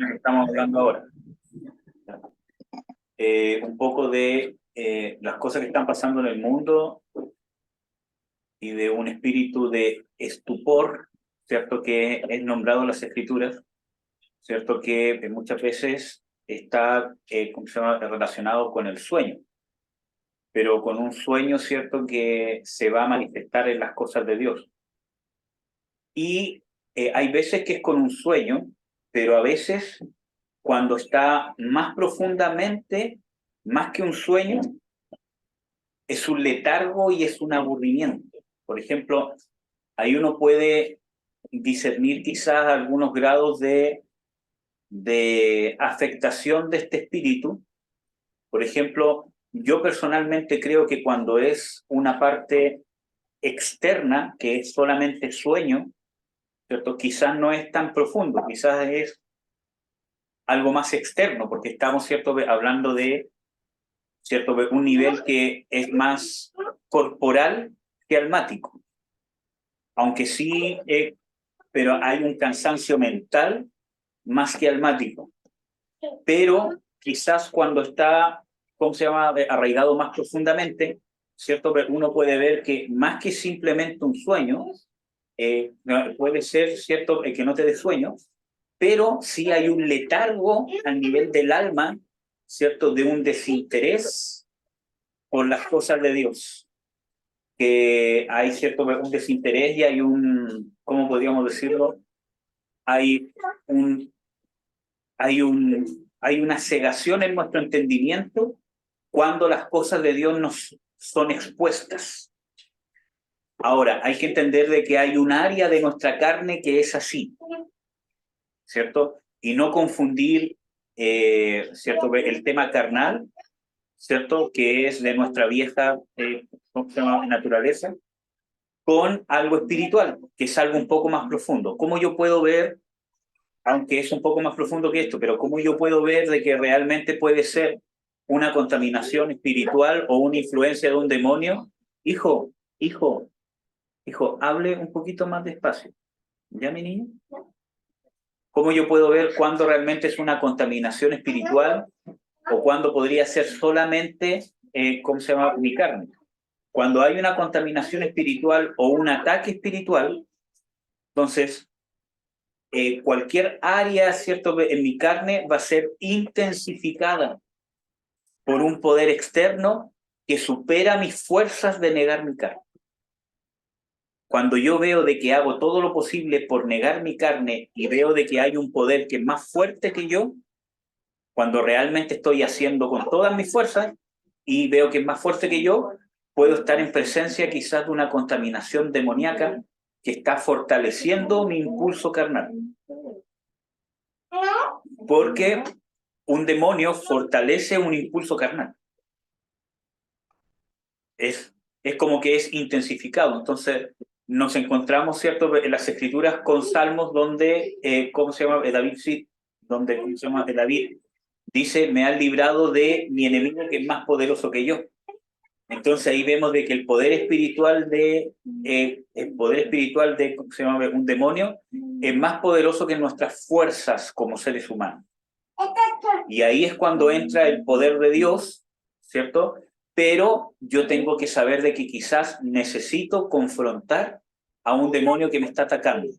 que estamos hablando ahora. Un poco de las cosas que están pasando en el mundo y de un espíritu de estupor, ¿cierto? Que es nombrado en las Escrituras, ¿cierto? Que muchas veces está ¿cómo se llama? Relacionado con el sueño, pero con un sueño, ¿cierto? Que se va a manifestar en las cosas de Dios. Y hay veces que es con un sueño, pero a veces cuando está más profundamente, más que un sueño, es un letargo y es un aburrimiento. Por ejemplo, ahí uno puede discernir quizás algunos grados de afectación de este espíritu. Por ejemplo, yo personalmente creo que cuando es una parte externa, que es solamente sueño, ¿cierto? Quizás no es tan profundo, quizás es algo más externo, porque estamos, ¿cierto?, hablando de, ¿cierto?, un nivel que es más corporal que almático. Aunque sí, pero hay un cansancio mental más que almático. Pero quizás cuando está, ¿cómo se llama?, arraigado más profundamente, ¿cierto?, uno puede ver que más que simplemente un sueño, puede ser, ¿cierto?, que no te dé sueño, pero sí hay un letargo al nivel del alma, ¿cierto?, de un desinterés por las cosas de Dios. Que hay cierto un desinterés y hay un, ¿cómo podríamos decirlo? Hay un, hay una cegación en nuestro entendimiento cuando las cosas de Dios nos son expuestas. Ahora, hay que entender de que hay un área de nuestra carne que es así, ¿cierto? Y no confundir, ¿cierto?, el tema carnal, ¿cierto?, que es de nuestra vieja ¿cómo se llama?, naturaleza, con algo espiritual, que es algo un poco más profundo. ¿Cómo yo puedo ver, aunque es un poco más profundo que esto, pero cómo yo puedo ver de que realmente puede ser una contaminación espiritual o una influencia de un demonio? Hijo, hijo, hijo, hable un poquito más despacio. ¿Ya, mi niño? ¿Cómo yo puedo ver cuándo realmente es una contaminación espiritual o cuándo podría ser solamente, ¿cómo se llama?, mi carne? Cuando hay una contaminación espiritual o un ataque espiritual, entonces cualquier área, ¿cierto?, en mi carne va a ser intensificada por un poder externo que supera mis fuerzas de negar mi carne. Cuando yo veo de que hago todo lo posible por negar mi carne y veo de que hay un poder que es más fuerte que yo, cuando realmente estoy haciendo con todas mis fuerzas y veo que es más fuerte que yo, puedo estar en presencia quizás de una contaminación demoníaca que está fortaleciendo mi impulso carnal. Porque un demonio fortalece un impulso carnal. Es como que es intensificado. Entonces, nos encontramos, ¿cierto?, en las Escrituras con salmos donde, ¿cómo se llama? David, sí, donde, ¿cómo se llama? David dice, me han librado de mi enemigo que es más poderoso que yo. Entonces ahí vemos de que el poder espiritual de ¿cómo se llama?, un demonio es más poderoso que nuestras fuerzas como seres humanos. Y ahí es cuando entra el poder de Dios, ¿cierto? Pero yo tengo que saber de que quizás necesito confrontar a un demonio que me está atacando,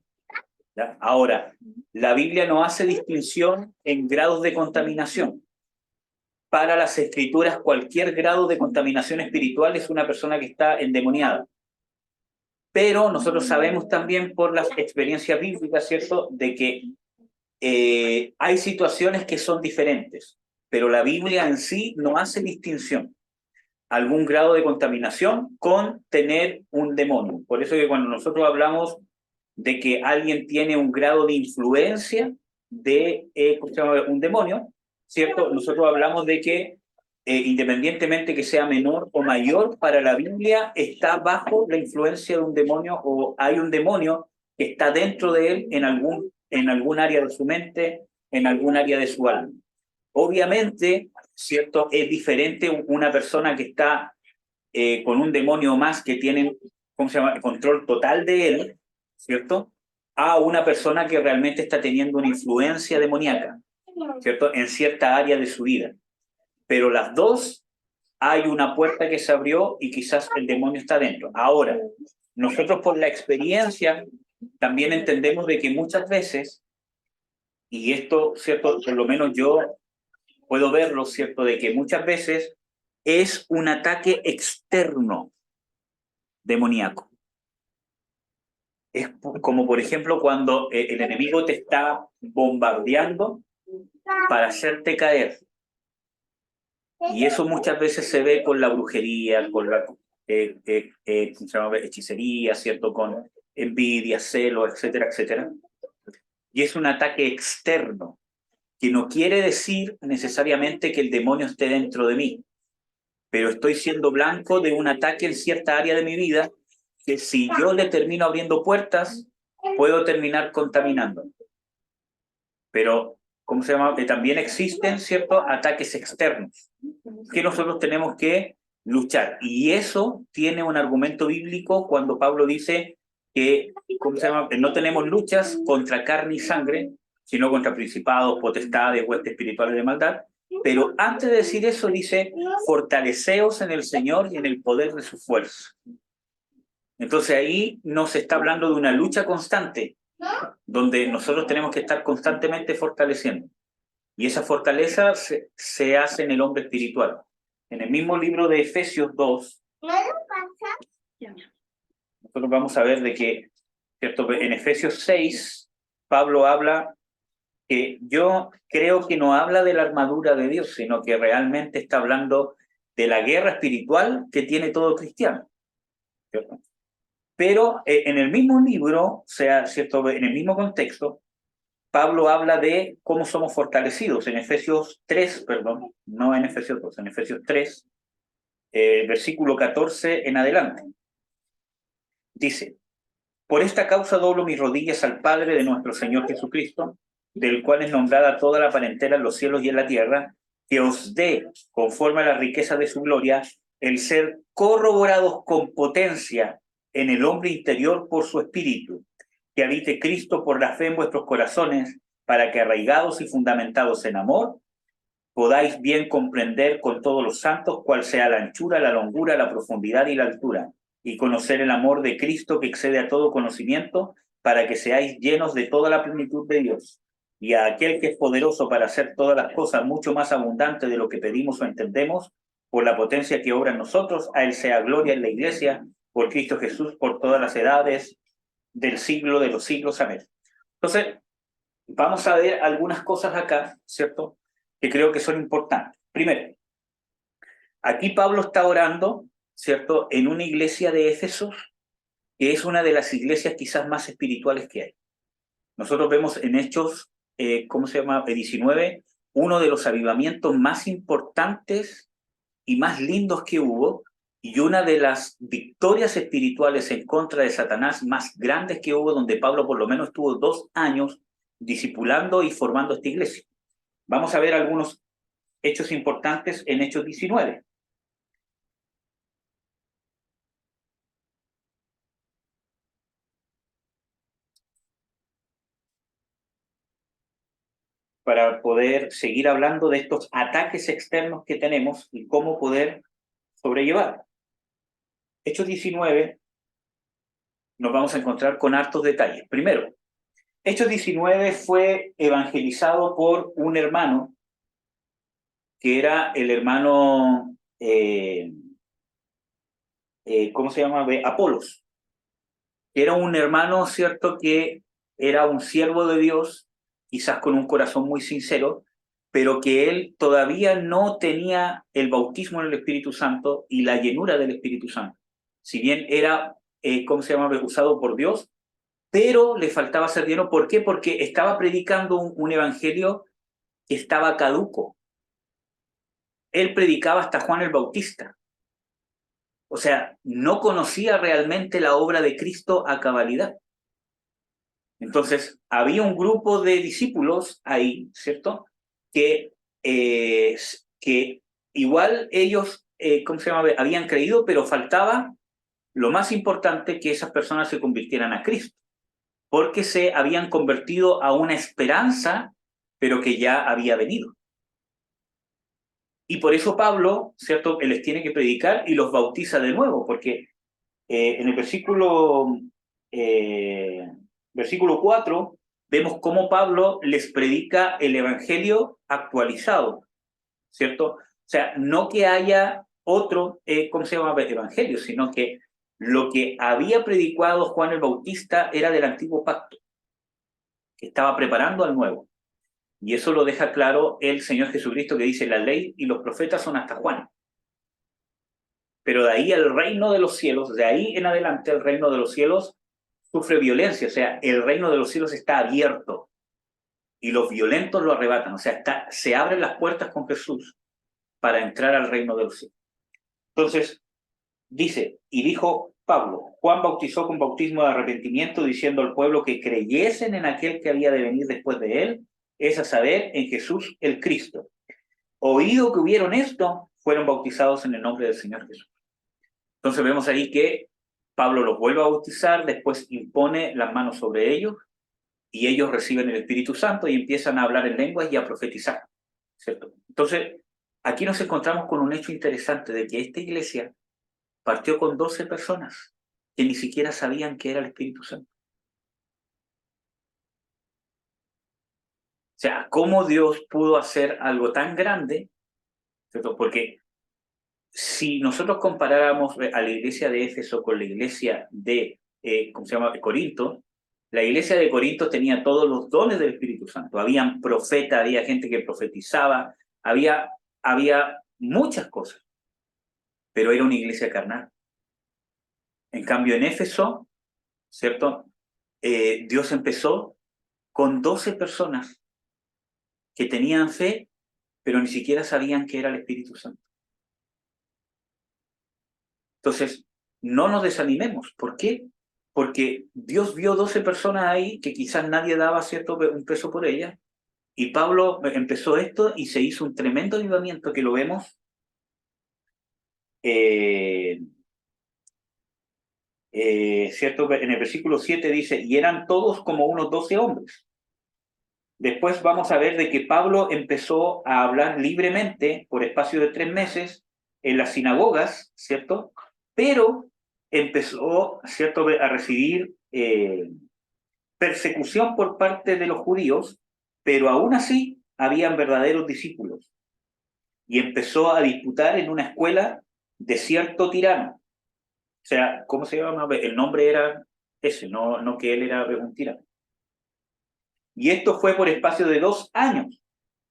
¿ya? Ahora, la Biblia no hace distinción en grados de contaminación. Para las Escrituras, cualquier grado de contaminación espiritual es una persona que está endemoniada. Pero nosotros sabemos también por las experiencias bíblicas, ¿cierto?, de que hay situaciones que son diferentes, pero la Biblia en sí no hace distinción. Algún grado de contaminación con tener un demonio. Por eso que cuando nosotros hablamos de que alguien tiene un grado de influencia de un demonio, ¿cierto? Nosotros hablamos de que independientemente que sea menor o mayor, para la Biblia está bajo la influencia de un demonio o hay un demonio que está dentro de él en algún área de su mente, en algún área de su alma. Obviamente, ¿cierto?, es diferente una persona que está con un demonio más que tiene, ¿cómo se llama?, el control total de él, ¿cierto?, a una persona que realmente está teniendo una influencia demoníaca. ¿cierto? En cierta área de su vida. Pero las dos, hay una puerta que se abrió y quizás el demonio está dentro. Ahora, nosotros por la experiencia también entendemos de que muchas veces, y esto, ¿cierto? Por lo menos yo puedo verlo, ¿cierto? De que muchas veces es un ataque externo demoníaco. Es como, por ejemplo, cuando el enemigo te está bombardeando para hacerte caer. Y eso muchas veces se ve con la brujería, con la hechicería, ¿cierto? Con envidia, celos, etcétera, etcétera. Y es un ataque externo, que no quiere decir necesariamente que el demonio esté dentro de mí, pero estoy siendo blanco de un ataque en cierta área de mi vida, que si yo le termino abriendo puertas, puedo terminar contaminando. Pero, ¿cómo se llama? También existen ciertos ataques externos que nosotros tenemos que luchar. Y eso tiene un argumento bíblico cuando Pablo dice que, ¿cómo se llama? No tenemos luchas contra carne y sangre, sino contra principados, potestades, huestes espirituales de maldad. Pero antes de decir eso dice, fortaleceos en el Señor y en el poder de su fuerza. Entonces ahí nos está hablando de una lucha constante, donde nosotros tenemos que estar constantemente fortaleciendo. Y esa fortaleza se hace en el hombre espiritual. En el mismo libro de Efesios 2, nosotros vamos a ver de que, ¿cierto? En Efesios 6, Pablo habla que yo creo que no habla de la armadura de Dios, sino que realmente está hablando de la guerra espiritual que tiene todo cristiano, ¿cierto? Pero en el mismo libro, o sea, ¿cierto? En el mismo contexto, Pablo habla de cómo somos fortalecidos. En Efesios 3, perdón, no en Efesios 2, en Efesios 3, versículo 14 en adelante. Dice, por esta causa doblo mis rodillas al Padre de nuestro Señor Jesucristo, del cual es nombrada toda la parentela en los cielos y en la tierra, que os dé, conforme a la riqueza de su gloria, el ser corroborados con potencia en el hombre interior por su espíritu, que habite Cristo por la fe en vuestros corazones, para que arraigados y fundamentados en amor, podáis bien comprender con todos los santos cuál sea la anchura, la longura, la profundidad y la altura, y conocer el amor de Cristo que excede a todo conocimiento, para que seáis llenos de toda la plenitud de Dios. Y a aquel que es poderoso para hacer todas las cosas mucho más abundante de lo que pedimos o entendemos, por la potencia que obra en nosotros, a él sea gloria en la iglesia, por Cristo Jesús, por todas las edades del siglo de los siglos. Amén. Entonces, vamos a ver algunas cosas acá, ¿cierto?, que creo que son importantes. Primero, aquí Pablo está orando, ¿cierto?, en una iglesia de Éfeso, que es una de las iglesias quizás más espirituales que hay. Nosotros vemos en Hechos, ¿cómo se llama?, 19, uno de los avivamientos más importantes y más lindos que hubo, y una de las victorias espirituales en contra de Satanás más grandes que hubo, donde Pablo por lo menos estuvo 2 años discipulando y formando esta iglesia. Vamos a ver algunos hechos importantes en Hechos 19. Para poder seguir hablando de estos ataques externos que tenemos y cómo poder sobrellevar. Hechos 19 nos vamos a encontrar con hartos detalles. Primero, Hechos 19 fue evangelizado por un hermano que era el hermano, ¿cómo se llama? Apolos. Que era un hermano, ¿cierto?, que era un siervo de Dios, quizás con un corazón muy sincero, pero que él todavía no tenía el bautismo en el Espíritu Santo y la llenura del Espíritu Santo. Si bien era, ¿cómo se llama?, usado por Dios, pero le faltaba ser lleno. ¿Por qué? Porque estaba predicando un evangelio que estaba caduco. Él predicaba hasta Juan el Bautista. O sea, no conocía realmente la obra de Cristo a cabalidad. Entonces, había un grupo de discípulos ahí, ¿cierto?, que igual ellos, ¿cómo se llama?, habían creído, pero faltaba lo más importante, que esas personas se convirtieran a Cristo, porque se habían convertido a una esperanza pero que ya había venido. Y por eso Pablo, ¿cierto?, él les tiene que predicar y los bautiza de nuevo, porque en el versículo 4 vemos cómo Pablo les predica el evangelio actualizado, ¿cierto? O sea, no que haya otro, ¿cómo se llama?, evangelio, sino que lo que había predicado Juan el Bautista era del antiguo pacto, que estaba preparando al nuevo. Y eso lo deja claro el Señor Jesucristo, que dice: la ley y los profetas son hasta Juan. Pero de ahí el reino de los cielos, de ahí en adelante el reino de los cielos sufre violencia, o sea, el reino de los cielos está abierto y los violentos lo arrebatan, o sea, se abren las puertas con Jesús para entrar al reino de los cielos. Entonces, dice, y dijo Pablo: Juan bautizó con bautismo de arrepentimiento, diciendo al pueblo que creyesen en aquel que había de venir después de él, es a saber, en Jesús el Cristo. Oído que hubieron esto, fueron bautizados en el nombre del Señor Jesús. Entonces vemos ahí que Pablo los vuelve a bautizar, después impone las manos sobre ellos y ellos reciben el Espíritu Santo y empiezan a hablar en lenguas y a profetizar, ¿cierto? Entonces, aquí nos encontramos con un hecho interesante de que esta iglesia partió con 12 personas que ni siquiera sabían que era el Espíritu Santo. O sea, ¿cómo Dios pudo hacer algo tan grande? ¿Cierto? Porque si nosotros comparáramos a la iglesia de Éfeso con la iglesia de, ¿cómo se llama?, de Corinto, la iglesia de Corinto tenía todos los dones del Espíritu Santo. Habían profetas, había gente que profetizaba, había muchas cosas, pero era una iglesia carnal. En cambio, en Éfeso, ¿cierto?, Dios empezó con 12 personas que tenían fe, pero ni siquiera sabían que era el Espíritu Santo. Entonces, no nos desanimemos. ¿Por qué? Porque Dios vio 12 personas ahí que quizás nadie daba un peso por ellas, y Pablo empezó esto y se hizo un tremendo avivamiento que lo vemos ¿cierto? En el versículo 7 dice: y eran todos como unos 12 hombres. Después vamos a ver de que Pablo empezó a hablar libremente por espacio de 3 meses en las sinagogas, ¿cierto? Pero empezó, ¿cierto?, a recibir persecución por parte de los judíos, pero aún así habían verdaderos discípulos. Y empezó a disputar en una escuela de cierto tirano. O sea, ¿cómo se llama? El nombre era ese, no que él era un tirano. Y esto fue por espacio de 2 años,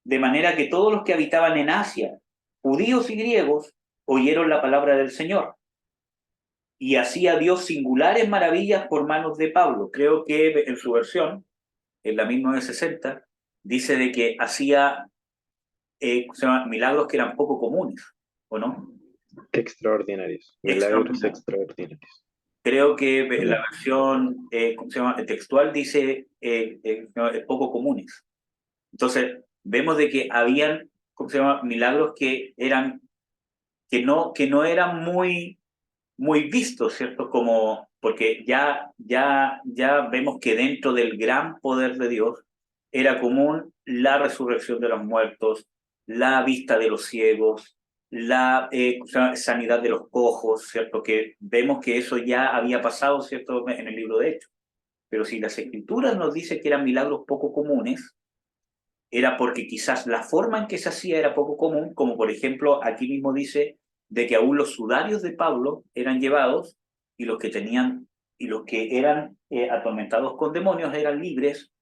de manera que todos los que habitaban en Asia, judíos y griegos, oyeron la palabra del Señor. Y hacía Dios singulares maravillas por manos de Pablo. Creo que en su versión, en la 1960, dice de que hacía milagros que eran poco comunes, ¿o no? Extraordinarios, milagros extraordinarios. Creo que la versión textual dice poco comunes. Entonces, vemos de que habían milagros que no eran muy vistos, ¿cierto? Como, porque ya vemos que dentro del gran poder de Dios era común la resurrección de los muertos, la vista de los ciegos, la sanidad de los cojos, ¿cierto? Que vemos que eso ya había pasado, ¿cierto?, en el libro de Hechos. Pero si las Escrituras nos dicen que eran milagros poco comunes, era porque quizás la forma en que se hacía era poco común, como por ejemplo aquí mismo dice de que aún los sudarios de Pablo eran llevados y los que eran atormentados con demonios eran libres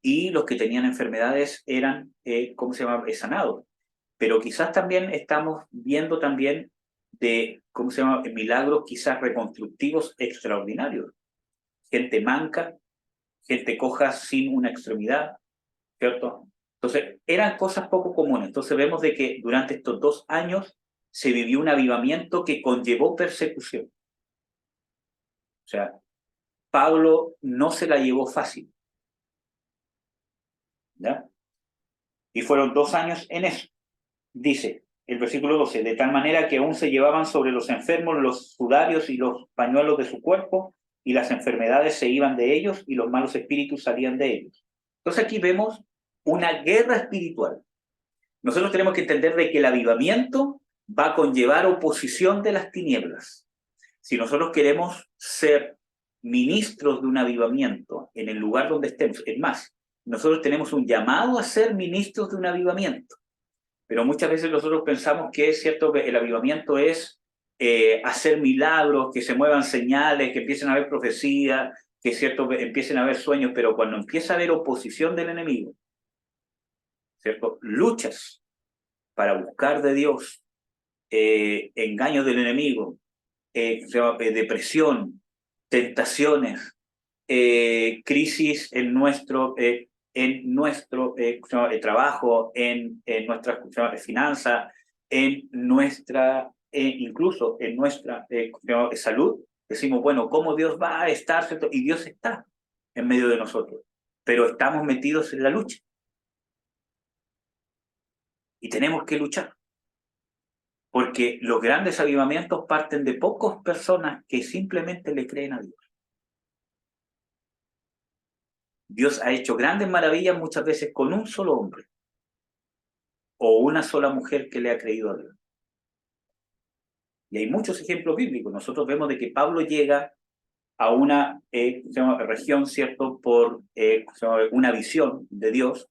y los que tenían enfermedades eran, sanados. Pero quizás también estamos viendo también de, milagros quizás reconstructivos extraordinarios. Gente manca, gente coja sin una extremidad, ¿cierto? Entonces, eran cosas poco comunes. Entonces vemos de que durante estos 2 años se vivió un avivamiento que conllevó persecución. O sea, Pablo no se la llevó fácil, ¿ya? Y fueron 2 años en eso. Dice el versículo 12, de tal manera que aún se llevaban sobre los enfermos los sudarios y los pañuelos de su cuerpo, y las enfermedades se iban de ellos, y los malos espíritus salían de ellos. Entonces aquí vemos una guerra espiritual. Nosotros tenemos que entender de que el avivamiento va a conllevar oposición de las tinieblas. Si nosotros queremos ser ministros de un avivamiento en el lugar donde estemos, es más, nosotros tenemos un llamado a ser ministros de un avivamiento. Pero muchas veces nosotros pensamos que es cierto que el avivamiento es hacer milagros, que se muevan señales, que empiecen a haber profecías, que es cierto que empiecen a haber sueños, pero cuando empieza a haber oposición del enemigo, ¿cierto? Luchas para buscar de Dios, engaños del enemigo, depresión, tentaciones, crisis en nuestro trabajo, en nuestras finanzas, en nuestra, incluso en nuestra salud, decimos, bueno, ¿cómo Dios va a estar? ¿Cierto? Y Dios está en medio de nosotros, pero estamos metidos en la lucha. Y tenemos que luchar. Porque los grandes avivamientos parten de pocas personas que simplemente le creen a Dios. Dios ha hecho grandes maravillas muchas veces con un solo hombre o una sola mujer que le ha creído a Dios. Y hay muchos ejemplos bíblicos. Nosotros vemos de que Pablo llega a una región, ¿cierto? Por una visión de Dios.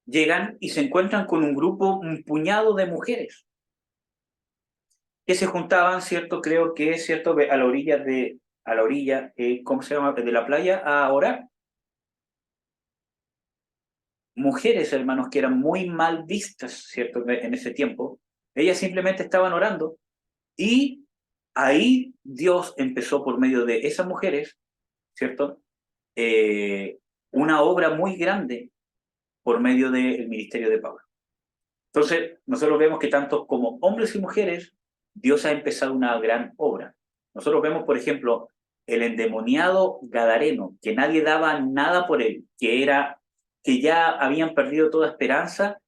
Llegan y se encuentran con un grupo, un puñado de mujeres que se juntaban, ¿cierto? Creo que es cierto, a la orilla, ¿cómo se llama? De la playa a orar. Mujeres, hermanos, que eran muy mal vistas, ¿cierto? En ese tiempo. Ellas simplemente estaban orando y ahí Dios empezó por medio de esas mujeres, ¿cierto? Una obra muy grande por medio del ministerio de Pablo. Entonces, nosotros vemos que tanto como hombres y mujeres, Dios ha empezado una gran obra. Nosotros vemos, por ejemplo, el endemoniado gadareno, que nadie daba nada por él, que ya habían perdido toda esperanza,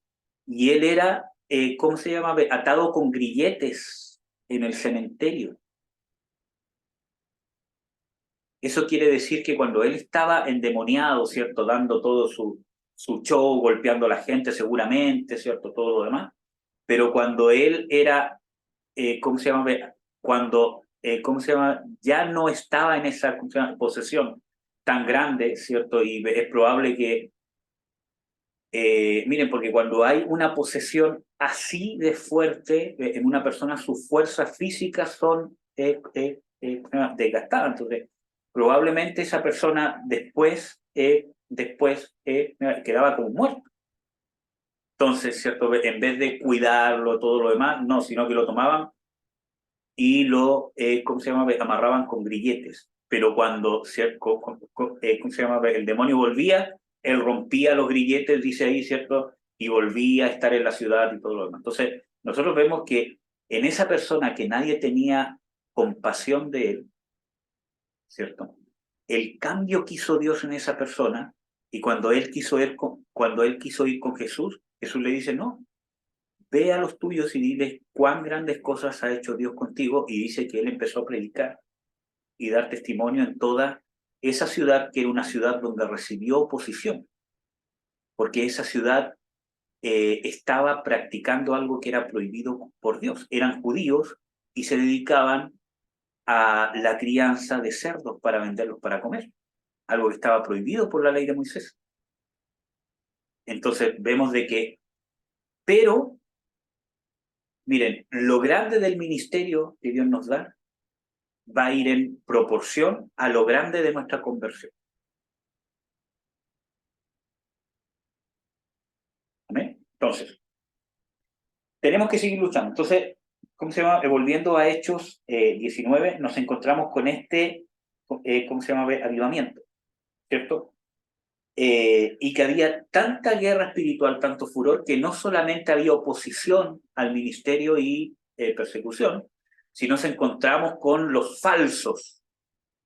y él era, ¿cómo se llama? Atado con grilletes en el cementerio. Eso quiere decir que cuando él estaba endemoniado, ¿cierto? Dando todo su show, golpeando a la gente seguramente, ¿cierto? Todo lo demás. Pero cuando él era, ¿cómo se llama? Cuando, ¿cómo se llama? Ya no estaba en esa posesión tan grande, ¿cierto? Y es probable que, miren, porque cuando hay una posesión así de fuerte en una persona, sus fuerzas físicas son desgastadas. Entonces, probablemente esa persona después quedaba como muerto. Entonces, ¿cierto? En vez de cuidarlo, todo lo demás, no, sino que lo tomaban y lo, ¿cómo se llama? Amarraban con grilletes. Pero cuando, ¿cierto? ¿Cómo se llama? El demonio volvía, él rompía los grilletes, dice ahí, ¿cierto? Y volvía a estar en la ciudad y todo lo demás. Entonces, nosotros vemos que en esa persona que nadie tenía compasión de él, ¿cierto? El cambio que hizo Dios en esa persona, y cuando él quiso ir con Jesús, Jesús le dice, no, ve a los tuyos y diles cuán grandes cosas ha hecho Dios contigo, y dice que él empezó a predicar y dar testimonio en toda esa ciudad, que era una ciudad donde recibió oposición, porque esa ciudad estaba practicando algo que era prohibido por Dios. Eran judíos y se dedicaban a la crianza de cerdos para venderlos para comer, algo que estaba prohibido por la ley de Moisés. Entonces vemos de que, pero, miren, lo grande del ministerio que Dios nos da va a ir en proporción a lo grande de nuestra conversión. ¿Amén? Entonces, tenemos que seguir luchando. Entonces, ¿cómo se llama? Volviendo a Hechos 19, nos encontramos con este, ¿cómo se llama? Avivamiento, ¿cierto? Y que había tanta guerra espiritual, tanto furor, que no solamente había oposición al ministerio y persecución, sino nos encontramos con los falsos,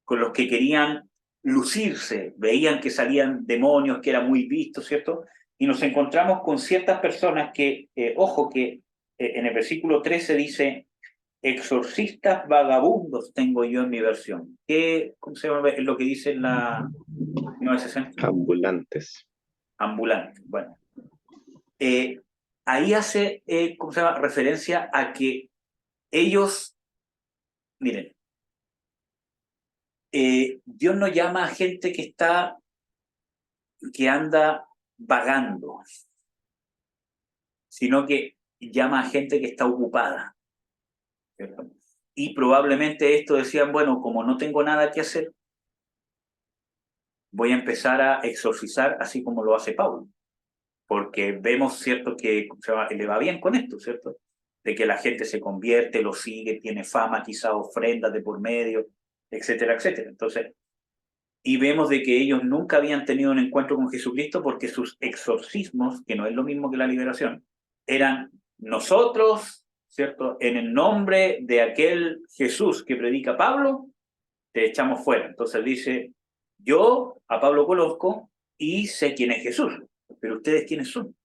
con los que querían lucirse, veían que salían demonios, que era muy visto, ¿cierto? Y nos encontramos con ciertas personas que, ojo, que en el versículo 13 dice, exorcistas vagabundos tengo yo en mi versión. ¿Cómo se llama? Es lo que dice en la 960. Ambulantes. Ambulante. Bueno, ahí hace, ¿cómo se llama?, referencia a que ellos, miren, Dios no llama a gente que anda vagando, sino que llama a gente que está ocupada, ¿cierto? Y probablemente esto decían, bueno, como no tengo nada que hacer, voy a empezar a exorcizar así como lo hace Pablo, porque vemos, ¿cierto?, que le va bien con esto, ¿cierto?, de que la gente se convierte, lo sigue, tiene fama, quizás ofrendas de por medio, etcétera, etcétera. Entonces, y vemos de que ellos nunca habían tenido un encuentro con Jesucristo porque sus exorcismos, que no es lo mismo que la liberación, eran nosotros, ¿cierto?, en el nombre de aquel Jesús que predica Pablo, te echamos fuera. Entonces dice, yo a Pablo conozco y sé quién es Jesús, pero ustedes quiénes son.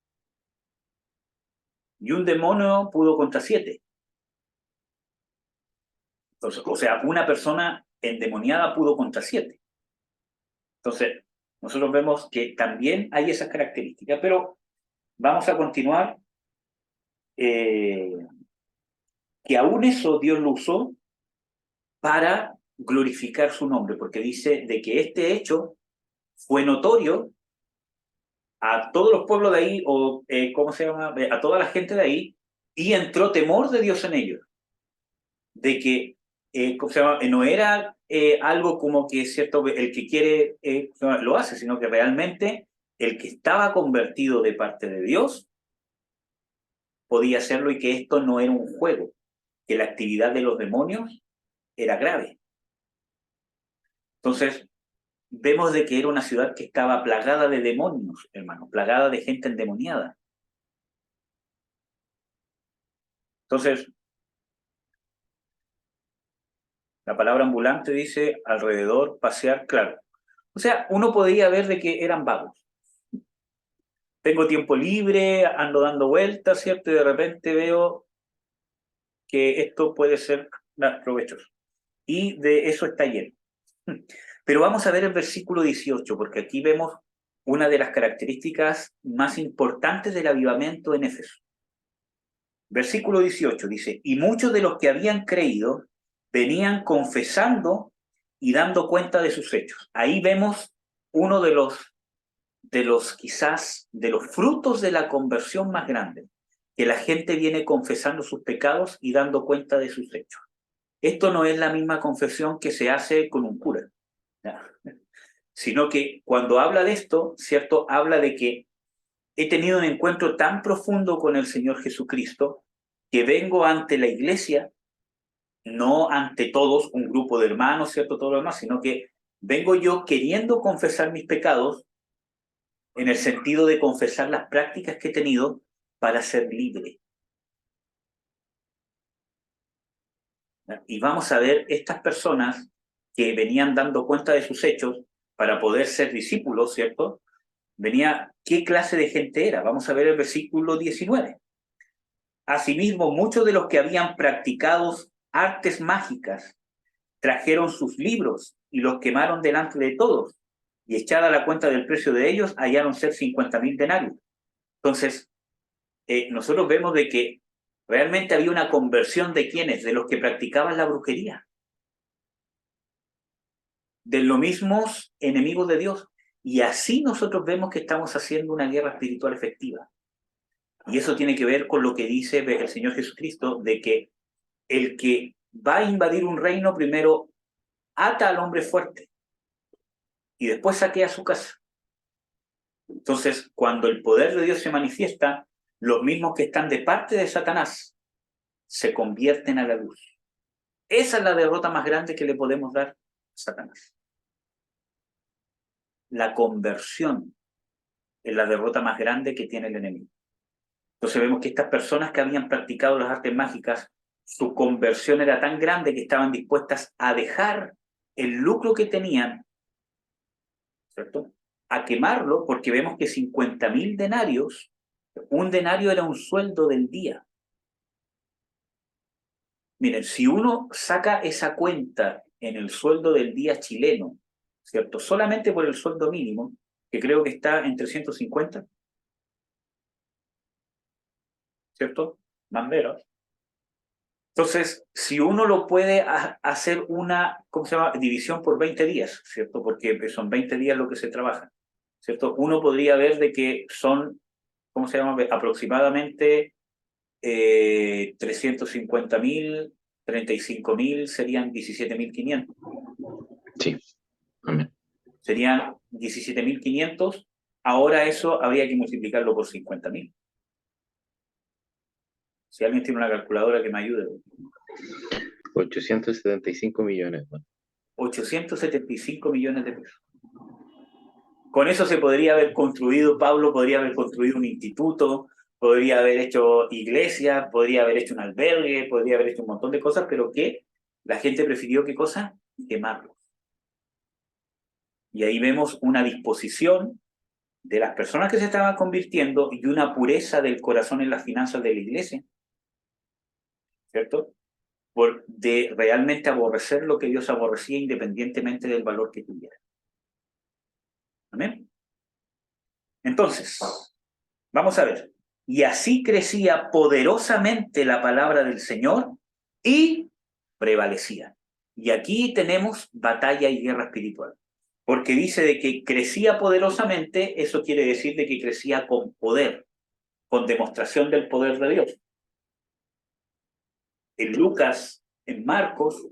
Y un demonio pudo contra 7. Entonces, o sea, una persona endemoniada pudo contra 7. Entonces, nosotros vemos que también hay esas características, pero vamos a continuar, que aún eso Dios lo usó para glorificar su nombre, porque dice de que este hecho fue notorio a todos los pueblos de ahí, o ¿cómo se llama?, a toda la gente de ahí, y entró temor de Dios en ellos, de que ¿cómo se llama?, no era algo como que, ¿cierto?, el que quiere lo hace, sino que realmente el que estaba convertido de parte de Dios podía hacerlo, y que esto no era un juego, que la actividad de los demonios era grave. Entonces, vemos de que era una ciudad que estaba plagada de demonios, hermano, plagada de gente endemoniada. Entonces, la palabra ambulante dice alrededor, pasear, claro. O sea, uno podría ver de que eran vagos. Tengo tiempo libre, ando dando vueltas, ¿cierto? Y de repente veo que esto puede ser provechoso. Y de eso está lleno. Pero vamos a ver el versículo 18, porque aquí vemos una de las características más importantes del avivamiento en Éfeso. Versículo 18 dice, y muchos de los que habían creído venían confesando y dando cuenta de sus hechos. Ahí vemos uno de los quizás de los frutos de la conversión más grande, que la gente viene confesando sus pecados y dando cuenta de sus hechos. Esto no es la misma confesión que se hace con un cura, ¿ya?, sino que cuando habla de esto, ¿cierto?, habla de que he tenido un encuentro tan profundo con el Señor Jesucristo que vengo ante la iglesia, no ante todos, un grupo de hermanos, ¿cierto?, todo lo demás, sino que vengo yo queriendo confesar mis pecados, en el sentido de confesar las prácticas que he tenido para ser libre. Y vamos a ver estas personas que venían dando cuenta de sus hechos para poder ser discípulos, ¿cierto? ¿Qué clase de gente era? Vamos a ver el versículo 19. Asimismo, muchos de los que habían practicado artes mágicas trajeron sus libros y los quemaron delante de todos, y echada la cuenta del precio de ellos, hallaron ser 50,000 denarios. Entonces, nosotros vemos de que realmente había una conversión de quienes, de los que practicaban la brujería, de los mismos enemigos de Dios. Y así nosotros vemos que estamos haciendo una guerra espiritual efectiva. Y eso tiene que ver con lo que dice el Señor Jesucristo, de que el que va a invadir un reino primero ata al hombre fuerte y después saquea su casa. Entonces, cuando el poder de Dios se manifiesta, los mismos que están de parte de Satanás se convierten a la luz. Esa es la derrota más grande que le podemos dar a Satanás. La conversión es la derrota más grande que tiene el enemigo. Entonces vemos que estas personas que habían practicado las artes mágicas, su conversión era tan grande que estaban dispuestas a dejar el lucro que tenían, ¿cierto?, a quemarlo, porque vemos que 50,000 denarios, un denario era un sueldo del día. Miren, si uno saca esa cuenta en el sueldo del día chileno, ¿cierto?, solamente por el sueldo mínimo, que creo que está en 350, ¿cierto? Banderas. Entonces, si uno lo puede hacer una, ¿cómo se llama? División por 20 días, ¿cierto? Porque son 20 días lo que se trabaja, ¿cierto? Uno podría ver de que son, ¿cómo se llama? Aproximadamente 350.000, 35.000 serían 17.500. Sí, amén. Serían 17.500. Ahora eso habría que multiplicarlo por 50.000. Si alguien tiene una calculadora que me ayude. 875 millones. Bueno. 875 millones de pesos. Con eso se podría haber construido, Pablo podría haber construido un instituto, podría haber hecho iglesias, podría haber hecho un albergue, podría haber hecho un montón de cosas, pero que la gente prefirió, ¿qué cosa? Quemarlos. Y ahí vemos una disposición de las personas que se estaban convirtiendo y una pureza del corazón en las finanzas de la iglesia, ¿cierto? De realmente aborrecer lo que Dios aborrecía independientemente del valor que tuviera. ¿Amén? Entonces, vamos a ver. Y así crecía poderosamente la palabra del Señor y prevalecía. Y aquí tenemos batalla y guerra espiritual. Porque dice de que crecía poderosamente, eso quiere decir de que crecía con poder, con demostración del poder de Dios. En Lucas, en Marcos,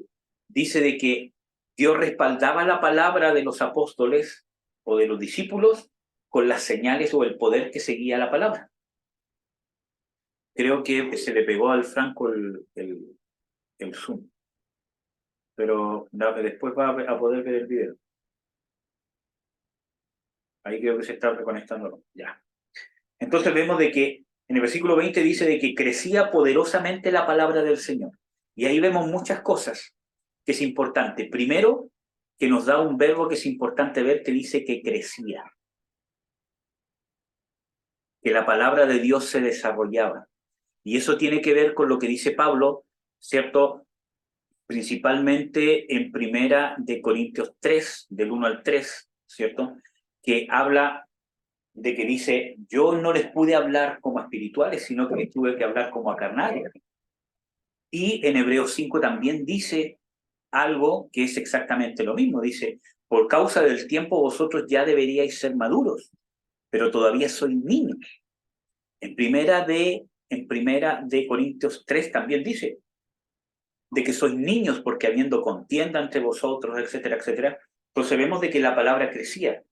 dice de que Dios respaldaba la palabra de los apóstoles o de los discípulos con las señales o el poder que seguía la palabra. Creo que se le pegó al Franco el Zoom, pero después va a poder ver el video. Ahí creo que se está reconectando. Ya. Entonces vemos de que en el versículo 20 dice de que crecía poderosamente la palabra del Señor. Y ahí vemos muchas cosas que es importante. Primero, que nos da un verbo que es importante ver que dice que crecía. Que la palabra de Dios se desarrollaba. Y eso tiene que ver con lo que dice Pablo, ¿cierto? Principalmente en Primera de Corintios 3, del 1 al 3, ¿cierto? Que habla de que dice, yo no les pude hablar como espirituales, sino que les tuve que hablar como a carnales. Y en Hebreos 5 también dice algo que es exactamente lo mismo. Dice, por causa del tiempo vosotros ya deberíais ser maduros, pero todavía sois niños. En primera de Corintios 3 también dice de que sois niños porque habiendo contienda entre vosotros, etcétera, etcétera. Entonces vemos de que la palabra crecía.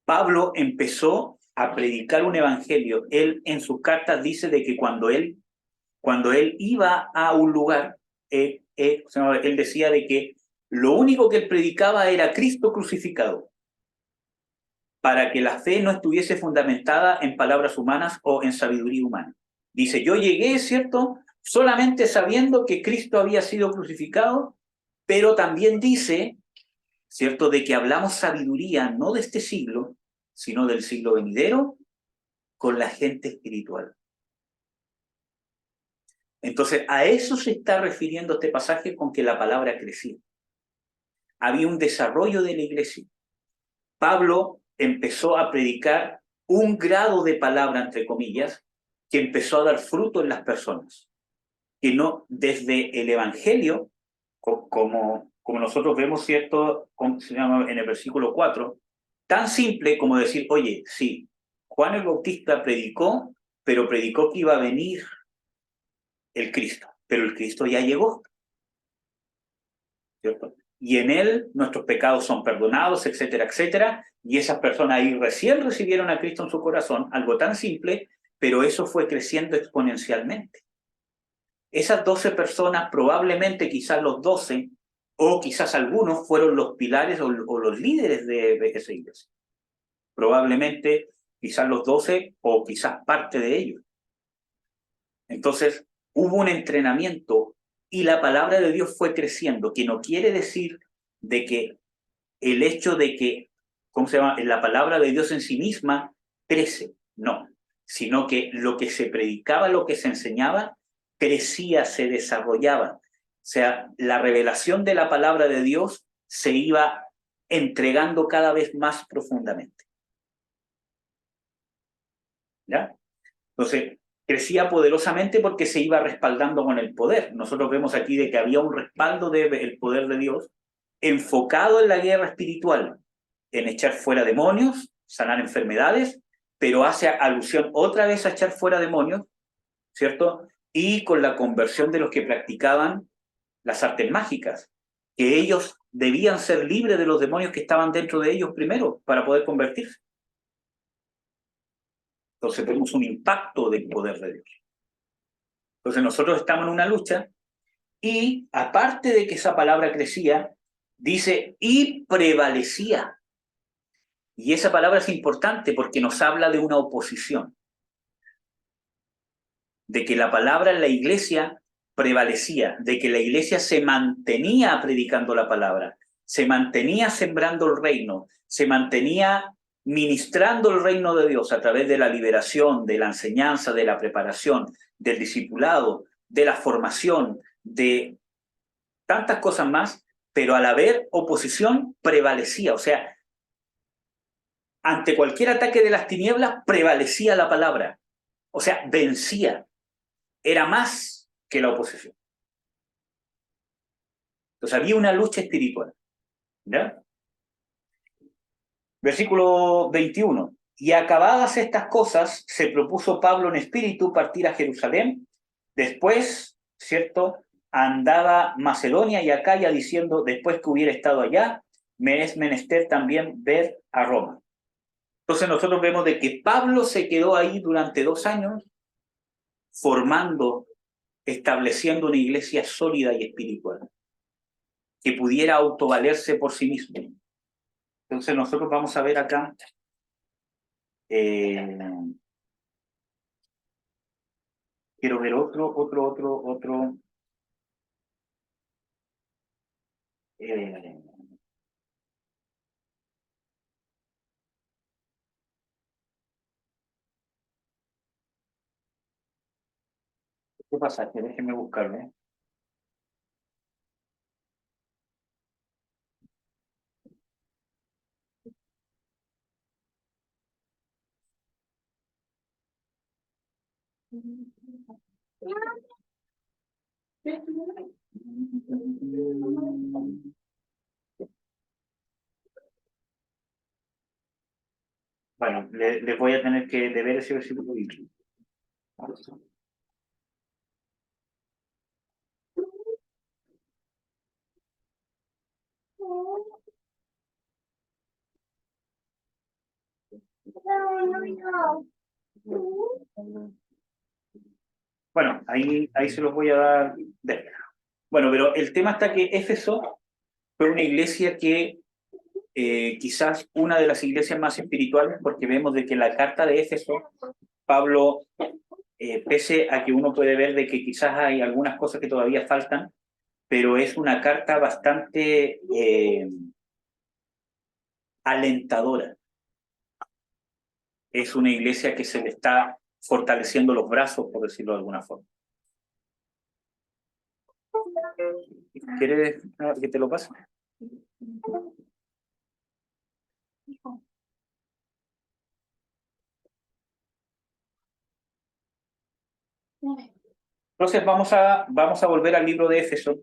Pablo empezó a predicar un evangelio. Él en sus cartas dice de que cuando él iba a un lugar, él decía de que lo único que él predicaba era Cristo crucificado, para que la fe no estuviese fundamentada en palabras humanas o en sabiduría humana. Dice, yo llegué, ¿cierto?, solamente sabiendo que Cristo había sido crucificado, pero también dice, ¿cierto?, de que hablamos sabiduría no de este siglo, sino del siglo venidero, con la gente espiritual. Entonces, a eso se está refiriendo este pasaje con que la palabra crecía. Había un desarrollo de la iglesia. Pablo empezó a predicar un grado de palabra, entre comillas, que empezó a dar fruto en las personas. Que no desde el Evangelio, como nosotros vemos, ¿cierto?, como se llama en el versículo 4, tan simple como decir, oye, sí, Juan el Bautista predicó, pero predicó que iba a venir el Cristo, pero el Cristo ya llegó, ¿cierto? Y en él nuestros pecados son perdonados, etcétera, etcétera, y esas personas ahí recién recibieron a Cristo en su corazón, algo tan simple, pero eso fue creciendo exponencialmente. Esas 12 personas, probablemente quizás los 12, o quizás algunos, fueron los pilares o los líderes de esa iglesia. Probablemente quizás los 12 o quizás parte de ellos. Entonces, hubo un entrenamiento y la palabra de Dios fue creciendo, que no quiere decir de que el hecho de que, ¿cómo se llama?, la palabra de Dios en sí misma crece, no, sino que lo que se predicaba, lo que se enseñaba, crecía, se desarrollaba. O sea, la revelación de la palabra de Dios se iba entregando cada vez más profundamente. ¿Ya? Entonces, crecía poderosamente porque se iba respaldando con el poder. Nosotros vemos aquí de que había un respaldo del poder de Dios enfocado en la guerra espiritual, en echar fuera demonios, sanar enfermedades, pero hace alusión otra vez a echar fuera demonios, ¿cierto? Y con la conversión de los que practicaban las artes mágicas, que ellos debían ser libres de los demonios que estaban dentro de ellos primero para poder convertirse. Entonces vemos un impacto del poder de Dios. Entonces nosotros estamos en una lucha y aparte de que esa palabra crecía, dice y prevalecía. Y esa palabra es importante porque nos habla de una oposición. De que la palabra en la iglesia prevalecía, de que la iglesia se mantenía predicando la palabra, se mantenía sembrando el reino, se mantenía ministrando el reino de Dios a través de la liberación, de la enseñanza, de la preparación, del discipulado, de la formación, de tantas cosas más, pero al haber oposición prevalecía, o sea, ante cualquier ataque de las tinieblas prevalecía la palabra, o sea, vencía, era más que la oposición. Entonces había una lucha espiritual, ¿ya? Versículo 21. Y acabadas estas cosas, se propuso Pablo en espíritu partir a Jerusalén. Después, ¿cierto?, andaba Macedonia y Acaya diciendo, después que hubiera estado allá, me es menester también ver a Roma. Entonces nosotros vemos de que Pablo se quedó ahí durante 2 años formando, estableciendo una iglesia sólida y espiritual, que pudiera autovalerse por sí mismo. Entonces nosotros vamos a ver acá quiero ver otro ¿qué pasa? Déjenme buscarlo, ¿eh? Bueno, les voy a tener que deber ese versículo bíblico. Bueno, ahí se los voy a dar. Bueno, pero el tema está que Éfeso fue una iglesia que quizás una de las iglesias más espirituales, porque vemos de que la carta de Éfeso, Pablo, pese a que uno puede ver de que quizás hay algunas cosas que todavía faltan, pero es una carta bastante alentadora. Es una iglesia que se le está fortaleciendo los brazos, por decirlo de alguna forma. ¿Quieres que te lo pase? Entonces vamos a volver al libro de Éfeso,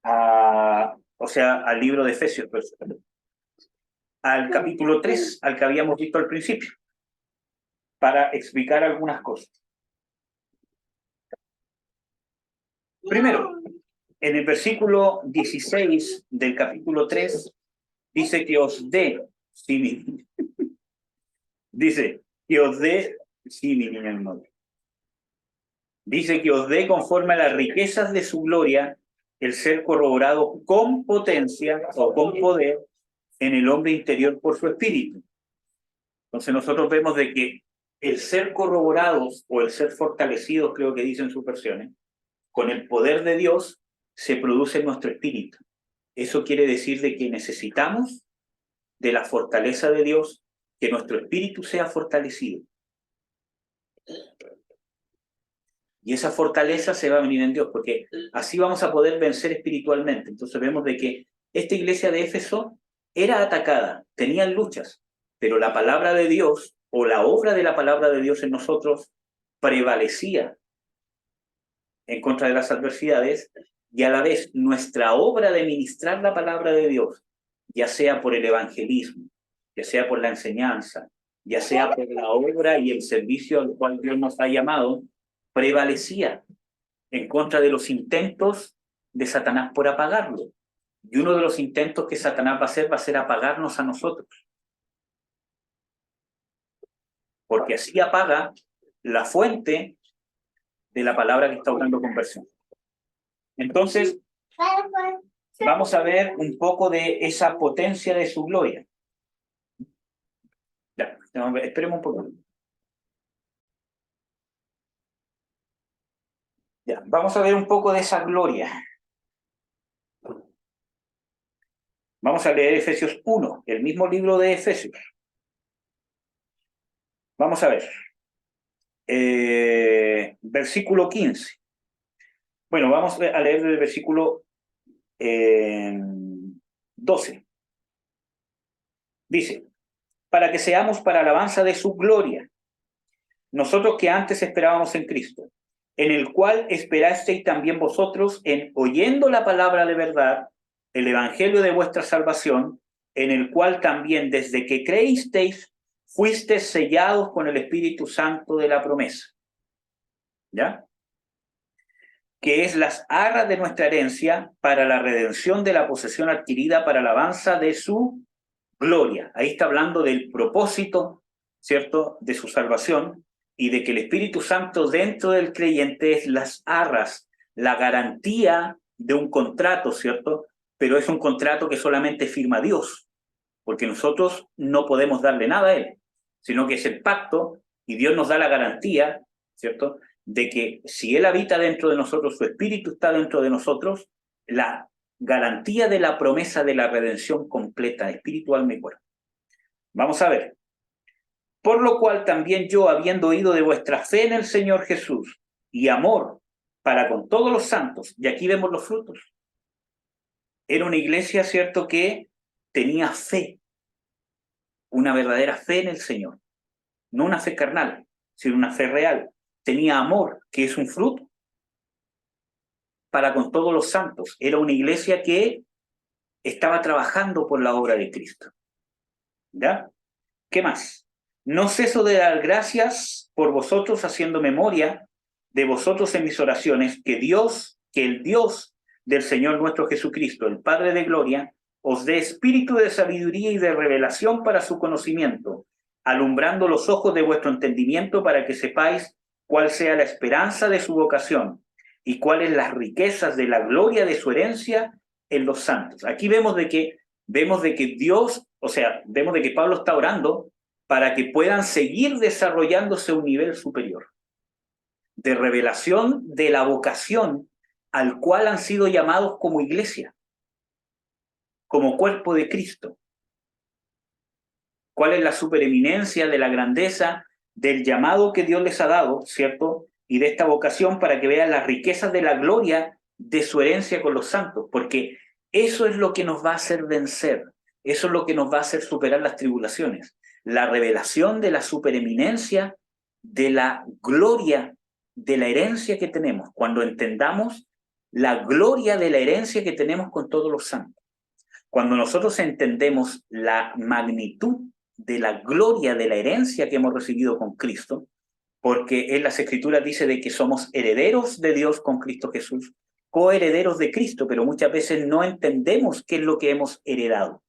o sea, al libro de Efesios, pues, al capítulo 3, al que habíamos visto al principio, para explicar algunas cosas. Primero, en el versículo 16 del capítulo 3, dice que os dé, sí, dice que os dé, sí, mi niña hermosa. Dice que os dé conforme a las riquezas de su gloria el ser corroborado con potencia o con poder en el hombre interior por su espíritu. Entonces nosotros vemos de que el ser corroborados o el ser fortalecidos, creo que dicen sus versiones, con el poder de Dios se produce en nuestro espíritu. Eso quiere decir de que necesitamos de la fortaleza de Dios, que nuestro espíritu sea fortalecido. Y esa fortaleza se va a venir en Dios, porque así vamos a poder vencer espiritualmente. Entonces vemos de que esta iglesia de Éfeso era atacada, tenían luchas, pero la palabra de Dios, o la obra de la palabra de Dios en nosotros, prevalecía en contra de las adversidades, y a la vez nuestra obra de ministrar la palabra de Dios, ya sea por el evangelismo, ya sea por la enseñanza, ya sea por la obra y el servicio al cual Dios nos ha llamado, prevalecía en contra de los intentos de Satanás por apagarlo. Y uno de los intentos que Satanás va a ser apagarnos a nosotros. Porque así apaga la fuente de la palabra que está obrando conversión. Entonces, vamos a ver un poco de esa potencia de su gloria. Ya, esperemos un poco. Ya, vamos a ver un poco de esa gloria. Vamos a leer Efesios 1, el mismo libro de Efesios. Vamos a ver. Versículo 15. Bueno, vamos a leer el versículo 12. Dice, para que seamos para alabanza de su gloria, nosotros que antes esperábamos en Cristo, en el cual esperasteis también vosotros en oyendo la palabra de verdad, el evangelio de vuestra salvación, en el cual también desde que creísteis, fuisteis sellados con el Espíritu Santo de la promesa. ¿Ya? Que es las arras de nuestra herencia para la redención de la posesión adquirida para alabanza de su gloria. Ahí está hablando del propósito, ¿cierto?, de su salvación, y de que el Espíritu Santo dentro del creyente es las arras, la garantía de un contrato, ¿cierto? Pero es un contrato que solamente firma Dios, porque nosotros no podemos darle nada a Él, sino que es el pacto, y Dios nos da la garantía, ¿cierto?, de que si Él habita dentro de nosotros, su Espíritu está dentro de nosotros, la garantía de la promesa de la redención completa, espiritual, alma y cuerpo. Vamos a ver. Por lo cual también yo, habiendo oído de vuestra fe en el Señor Jesús y amor para con todos los santos, y aquí vemos los frutos. Era una iglesia, ¿cierto?, que tenía fe, una verdadera fe en el Señor. No una fe carnal, sino una fe real. Tenía amor, que es un fruto, para con todos los santos. Era una iglesia que estaba trabajando por la obra de Cristo. ¿Ya? ¿Qué más? No ceso de dar gracias por vosotros, haciendo memoria de vosotros en mis oraciones, que el Dios del Señor nuestro Jesucristo, el Padre de gloria, os dé espíritu de sabiduría y de revelación para su conocimiento, alumbrando los ojos de vuestro entendimiento para que sepáis cuál sea la esperanza de su vocación y cuáles las riquezas de la gloria de su herencia en los santos. Aquí vemos de que Dios, o sea, vemos de que Pablo está orando para que puedan seguir desarrollándose a un nivel superior de revelación de la vocación al cual han sido llamados como iglesia, como cuerpo de Cristo. ¿Cuál es la supereminencia de la grandeza del llamado que Dios les ha dado, ¿cierto? Y de esta vocación para que vean las riquezas de la gloria de su herencia con los santos, porque eso es lo que nos va a hacer vencer, eso es lo que nos va a hacer superar las tribulaciones, la revelación de la supereminencia de la gloria de la herencia que tenemos, cuando entendamos la gloria de la herencia que tenemos con todos los santos. Cuando nosotros entendemos la magnitud de la gloria de la herencia que hemos recibido con Cristo, porque en las Escrituras dice de que somos herederos de Dios con Cristo Jesús, coherederos de Cristo, pero muchas veces no entendemos qué es lo que hemos heredado.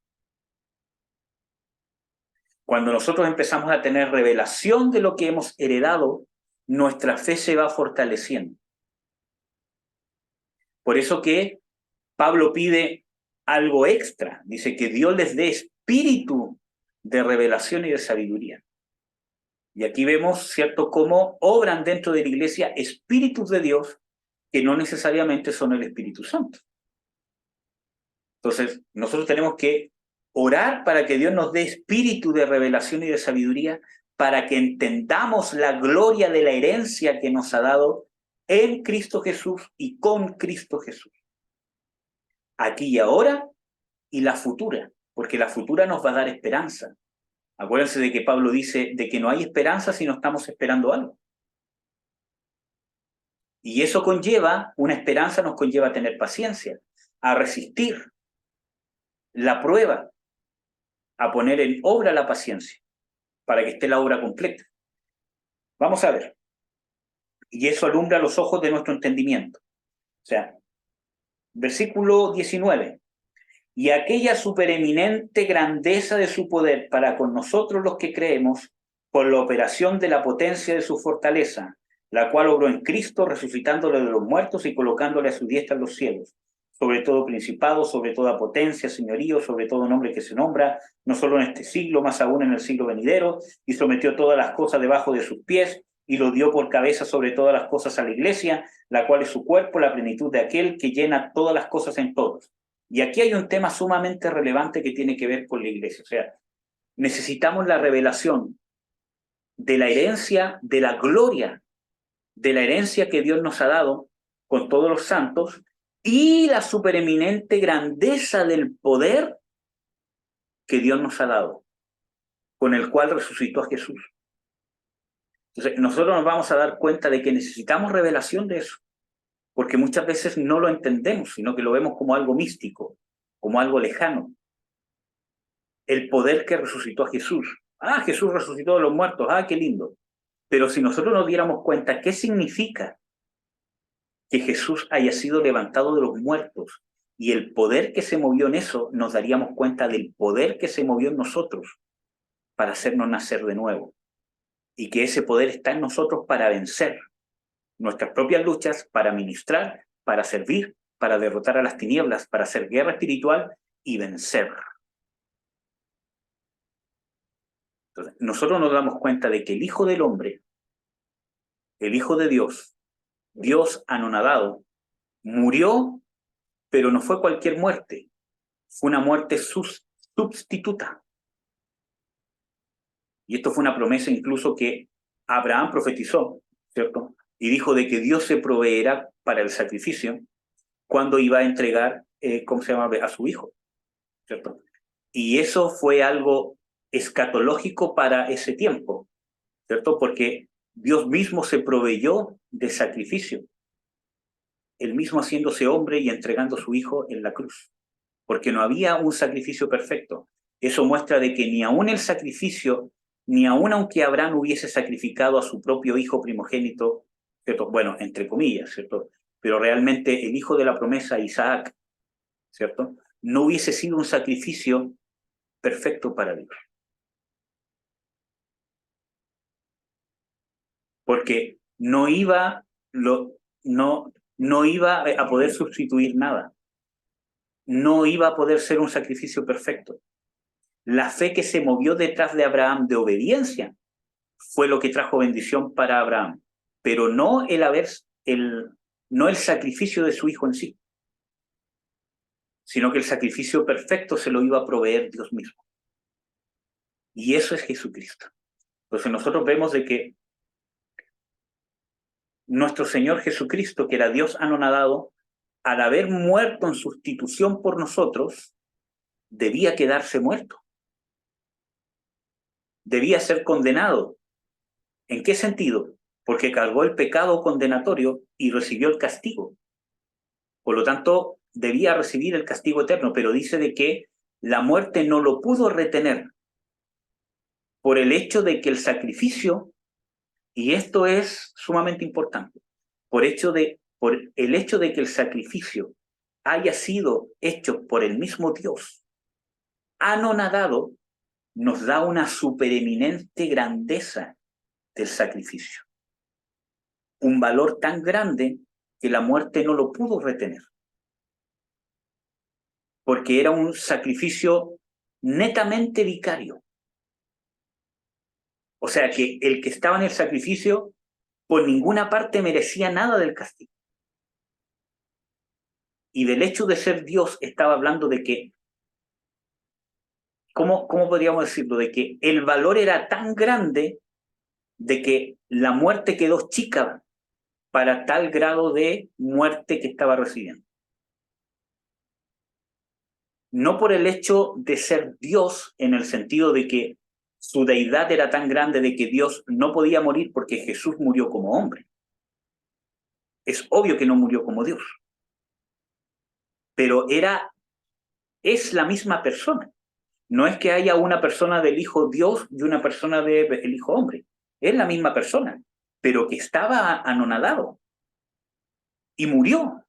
Cuando nosotros empezamos a tener revelación de lo que hemos heredado, nuestra fe se va fortaleciendo. Por eso que Pablo pide algo extra, dice que Dios les dé espíritu de revelación y de sabiduría. Y aquí vemos, ¿cierto?, cómo obran dentro de la iglesia espíritus de Dios que no necesariamente son el Espíritu Santo. Entonces, nosotros tenemos que orar para que Dios nos dé espíritu de revelación y de sabiduría para que entendamos la gloria de la herencia que nos ha dado en Cristo Jesús y con Cristo Jesús. Aquí y ahora y la futura, porque la futura nos va a dar esperanza. Acuérdense de que Pablo dice de que no hay esperanza si no estamos esperando algo. Y eso conlleva, una esperanza nos conlleva a tener paciencia, a resistir la prueba, a poner en obra la paciencia, para que esté la obra completa. Vamos a ver. Y eso alumbra los ojos de nuestro entendimiento. O sea, versículo 19. Y aquella supereminente grandeza de su poder para con nosotros los que creemos, por la operación de la potencia de su fortaleza, la cual obró en Cristo, resucitándole de los muertos y colocándole a su diestra en los cielos, sobre todo principado, sobre toda potencia, señorío, sobre todo nombre que se nombra, no solo en este siglo, más aún en el siglo venidero, y sometió todas las cosas debajo de sus pies, y lo dio por cabeza sobre todas las cosas a la iglesia, la cual es su cuerpo, la plenitud de aquel que llena todas las cosas en todos. Y aquí hay un tema sumamente relevante que tiene que ver con la iglesia. O sea, necesitamos la revelación de la herencia, de la gloria, de la herencia que Dios nos ha dado con todos los santos y la supereminente grandeza del poder que Dios nos ha dado, con el cual resucitó a Jesús. Entonces, nosotros nos vamos a dar cuenta de que necesitamos revelación de eso, porque muchas veces no lo entendemos, sino que lo vemos como algo místico, como algo lejano. El poder que resucitó a Jesús. Ah, Jesús resucitó de los muertos, ah, qué lindo. Pero si nosotros nos diéramos cuenta qué significa que Jesús haya sido levantado de los muertos y el poder que se movió en eso, nos daríamos cuenta del poder que se movió en nosotros para hacernos nacer de nuevo. Y que ese poder está en nosotros para vencer nuestras propias luchas, para ministrar, para servir, para derrotar a las tinieblas, para hacer guerra espiritual y vencer. Entonces, nosotros nos damos cuenta de que el Hijo del Hombre, el Hijo de Dios, Dios anonadado, murió, pero no fue cualquier muerte, fue una muerte sustituta. Y esto fue una promesa incluso que Abraham profetizó, ¿cierto? Y dijo de que Dios se proveerá para el sacrificio cuando iba a entregar, ¿cómo se llama?, a su hijo, ¿cierto? Y eso fue algo escatológico para ese tiempo, ¿cierto? Porque Dios mismo se proveyó de sacrificio, él mismo haciéndose hombre y entregando a su hijo en la cruz, porque no había un sacrificio perfecto. Eso muestra de que ni aún el sacrificio, ni aún aunque Abraham hubiese sacrificado a su propio hijo primogénito, ¿cierto? Bueno, entre comillas, ¿cierto? Pero realmente el hijo de la promesa, Isaac, ¿cierto?, no hubiese sido un sacrificio perfecto para Dios. Porque no iba a poder sustituir nada. No iba a poder ser un sacrificio perfecto. La fe que se movió detrás de Abraham de obediencia fue lo que trajo bendición para Abraham, pero no el sacrificio de su hijo en sí, sino que el sacrificio perfecto se lo iba a proveer Dios mismo. Y eso es Jesucristo. Entonces nosotros vemos de que nuestro Señor Jesucristo, que era Dios anonadado, al haber muerto en sustitución por nosotros, debía quedarse muerto. Debía ser condenado. ¿En qué sentido? Porque cargó el pecado condenatorio y recibió el castigo. Por lo tanto, debía recibir el castigo eterno, pero dice de que la muerte no lo pudo retener por el hecho de que el sacrificio, y esto es sumamente importante, por el hecho de que el sacrificio haya sido hecho por el mismo Dios, anonadado, nos da una supereminente grandeza del sacrificio. Un valor tan grande que la muerte no lo pudo retener. Porque era un sacrificio netamente vicario. O sea que el que estaba en el sacrificio por ninguna parte merecía nada del castigo. Y del hecho de ser Dios estaba hablando de que, ¿cómo podríamos decirlo? De que el valor era tan grande de que la muerte quedó chica para tal grado de muerte que estaba recibiendo. No por el hecho de ser Dios en el sentido de que su deidad era tan grande de que Dios no podía morir porque Jesús murió como hombre. Es obvio que no murió como Dios, pero es la misma persona. No es que haya una persona del Hijo Dios y una persona del Hijo Hombre. Es la misma persona, pero que estaba anonadado y murió.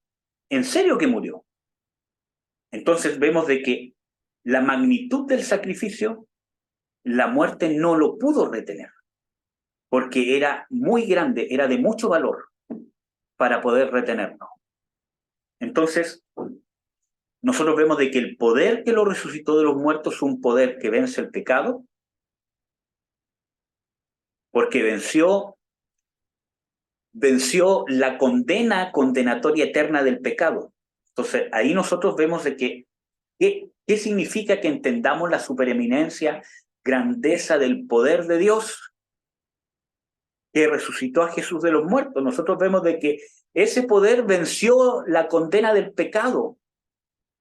En serio que murió. Entonces vemos de que la magnitud del sacrificio, la muerte no lo pudo retener, porque era muy grande, era de mucho valor para poder retenerlo. Entonces, nosotros vemos de que el poder que lo resucitó de los muertos es un poder que vence el pecado, porque venció la condenatoria eterna del pecado. Entonces, ahí nosotros vemos de que, ¿qué significa que entendamos la supereminencia, grandeza del poder de Dios que resucitó a Jesús de los muertos? Nosotros vemos de que ese poder venció la condena del pecado.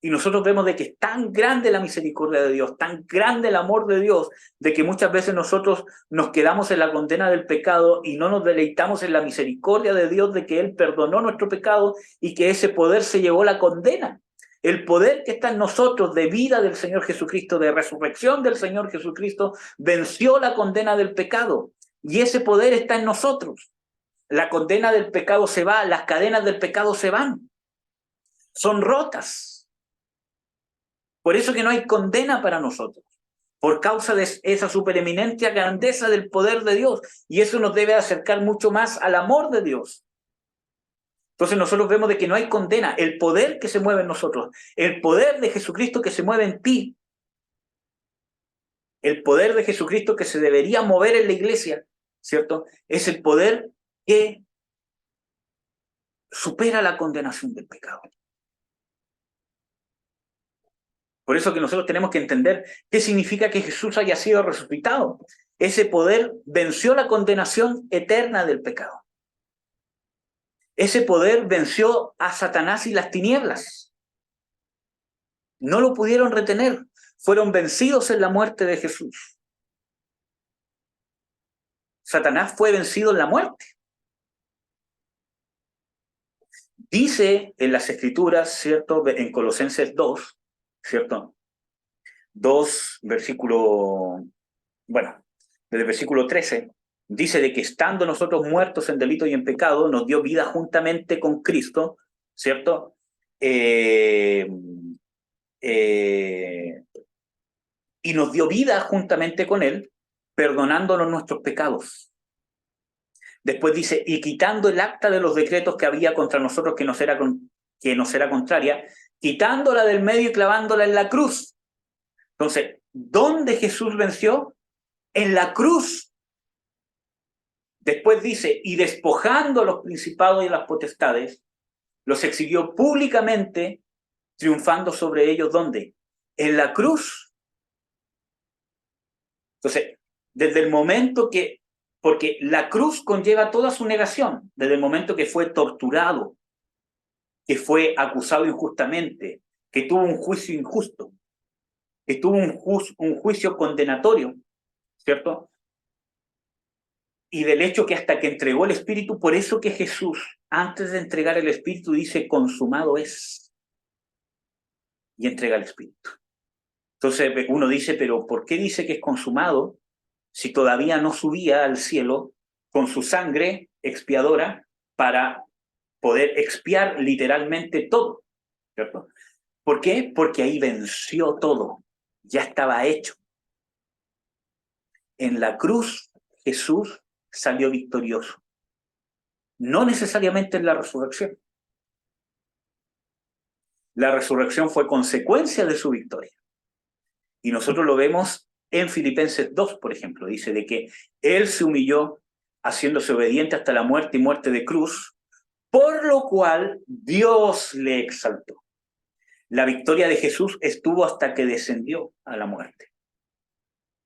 Y nosotros vemos de que es tan grande la misericordia de Dios, tan grande el amor de Dios, de que muchas veces nosotros nos quedamos en la condena del pecado y no nos deleitamos en la misericordia de Dios, de que Él perdonó nuestro pecado y que ese poder se llevó la condena. El poder que está en nosotros de vida del Señor Jesucristo, de resurrección del Señor Jesucristo, venció la condena del pecado. Y ese poder está en nosotros. La condena del pecado se va, las cadenas del pecado se van. Son rotas. Por eso que no hay condena para nosotros, por causa de esa supereminente grandeza del poder de Dios. Y eso nos debe acercar mucho más al amor de Dios. Entonces nosotros vemos de que no hay condena. El poder que se mueve en nosotros, el poder de Jesucristo que se mueve en ti, el poder de Jesucristo que se debería mover en la iglesia, ¿cierto? Es el poder que supera la condenación del pecado. Por eso que nosotros tenemos que entender qué significa que Jesús haya sido resucitado. Ese poder venció la condenación eterna del pecado. Ese poder venció a Satanás y las tinieblas. No lo pudieron retener. Fueron vencidos en la muerte de Jesús. Satanás fue vencido en la muerte. Dice en las Escrituras, ¿cierto? En Colosenses 2, ¿cierto? 2, versículo, bueno, desde el versículo 13, dice de que estando nosotros muertos en delito y en pecado, nos dio vida juntamente con Cristo, ¿cierto? Y nos dio vida juntamente con Él, perdonándonos nuestros pecados. Después dice, y quitando el acta de los decretos que había contra nosotros que nos era contraria, quitándola del medio y clavándola en la cruz. Entonces, ¿dónde Jesús venció? En la cruz. Después dice, y despojando a los principados y a las potestades, los exhibió públicamente, triunfando sobre ellos, ¿dónde? En la cruz. Entonces, desde el momento que, porque la cruz conlleva toda su negación, desde el momento que fue torturado, que fue acusado injustamente, que tuvo un juicio injusto, que tuvo un juicio condenatorio, ¿cierto? Y del hecho que hasta que entregó el Espíritu, por eso que Jesús, antes de entregar el Espíritu, dice, consumado es, y entrega el Espíritu. Entonces uno dice, pero ¿por qué dice que es consumado si todavía no subía al cielo con su sangre expiadora para poder expiar literalmente todo? ¿Cierto? ¿Por qué? Porque ahí venció todo, ya estaba hecho. En la cruz Jesús salió victorioso, no necesariamente en la resurrección. La resurrección fue consecuencia de su victoria. Y nosotros lo vemos en Filipenses 2, por ejemplo. Dice de que Él se humilló haciéndose obediente hasta la muerte y muerte de cruz, por lo cual Dios le exaltó. La victoria de Jesús estuvo hasta que descendió a la muerte.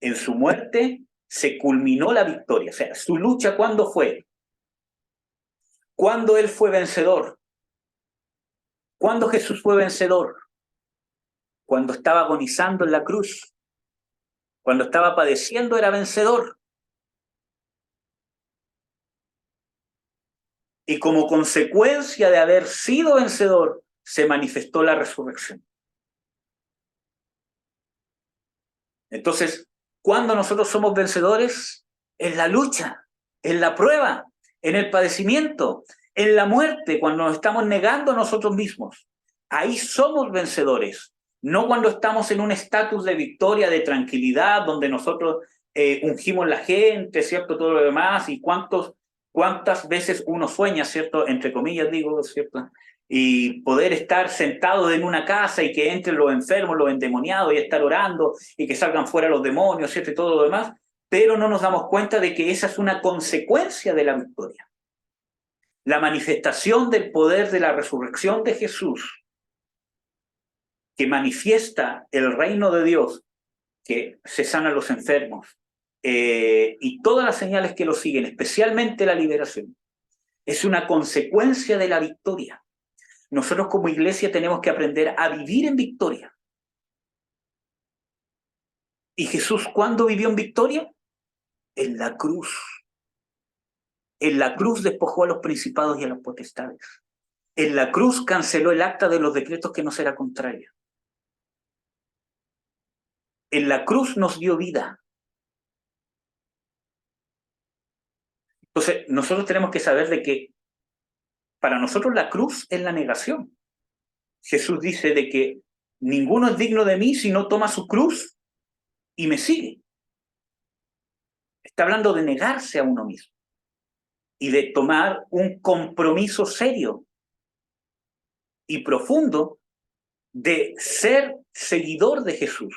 En su muerte se culminó la victoria. O sea, su lucha, ¿cuándo fue? ¿Cuándo Él fue vencedor? ¿Cuándo Jesús fue vencedor? Cuando estaba agonizando en la cruz. Cuando estaba padeciendo era vencedor. Y como consecuencia de haber sido vencedor, se manifestó la resurrección. Entonces, ¿cuándo nosotros somos vencedores? En la lucha, en la prueba, en el padecimiento, en la muerte, cuando nos estamos negando a nosotros mismos. Ahí somos vencedores, no cuando estamos en un estatus de victoria, de tranquilidad, donde nosotros ungimos la gente, ¿cierto? Todo lo demás, y cuántas veces uno sueña, ¿cierto? Entre comillas digo, ¿cierto? Y poder estar sentado en una casa y que entren los enfermos, los endemoniados, y estar orando, y que salgan fuera los demonios, ¿cierto? Y todo lo demás, pero no nos damos cuenta de que esa es una consecuencia de la victoria. La manifestación del poder de la resurrección de Jesús, que manifiesta el reino de Dios, que se sanan los enfermos, y todas las señales que lo siguen, especialmente la liberación, es una consecuencia de la victoria. Nosotros como iglesia tenemos que aprender a vivir en victoria. ¿Y Jesús cuándo vivió en victoria? En la cruz. En la cruz despojó a los principados y a las potestades. En la cruz canceló el acta de los decretos que nos era contraria. En la cruz nos dio vida. Entonces, nosotros tenemos que saber de que para nosotros la cruz es la negación. Jesús dice de que ninguno es digno de mí si no toma su cruz y me sigue. Está hablando de negarse a uno mismo y de tomar un compromiso serio y profundo de ser seguidor de Jesús,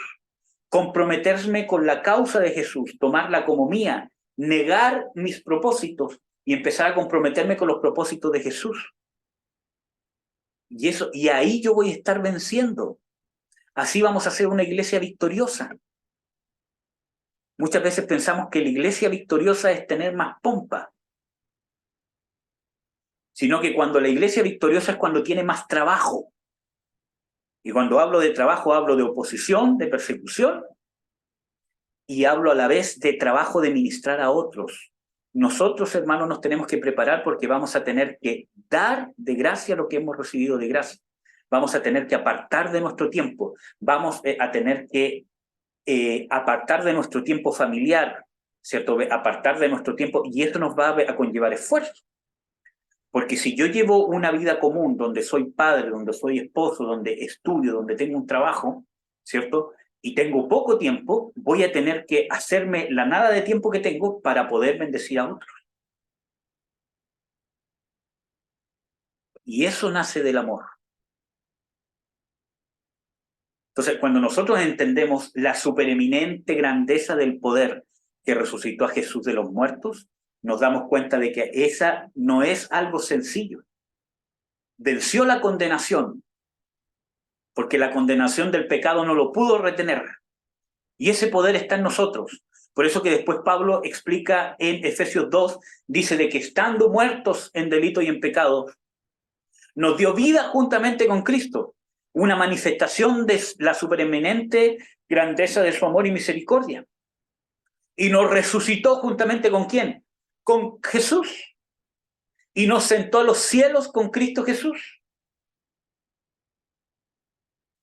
comprometerme con la causa de Jesús, tomarla como mía, negar mis propósitos y empezar a comprometerme con los propósitos de Jesús. Y ahí yo voy a estar venciendo. Así vamos a ser una iglesia victoriosa. Muchas veces pensamos que la iglesia victoriosa es tener más pompa, sino que cuando la iglesia victoriosa es cuando tiene más trabajo. Y cuando hablo de trabajo, hablo de oposición, de persecución, y hablo a la vez de trabajo de ministrar a otros. Nosotros, hermanos, nos tenemos que preparar porque vamos a tener que dar de gracia lo que hemos recibido de gracia. Vamos a tener que apartar de nuestro tiempo. Vamos a tener que apartar de nuestro tiempo familiar, ¿cierto? Apartar de nuestro tiempo, y esto nos va a conllevar esfuerzo. Porque si yo llevo una vida común donde soy padre, donde soy esposo, donde estudio, donde tengo un trabajo, ¿cierto? Y tengo poco tiempo, voy a tener que hacerme la nada de tiempo que tengo para poder bendecir a otros. Y eso nace del amor. Entonces, cuando nosotros entendemos la supereminente grandeza del poder que resucitó a Jesús de los muertos, nos damos cuenta de que esa no es algo sencillo. Venció la condenación, porque la condenación del pecado no lo pudo retener. Y ese poder está en nosotros. Por eso que después Pablo explica en Efesios 2, dice de que estando muertos en delito y en pecado, nos dio vida juntamente con Cristo, una manifestación de la supereminente grandeza de su amor y misericordia. Y nos resucitó juntamente ¿con quién? Con Jesús. Y nos sentó a los cielos con Cristo Jesús.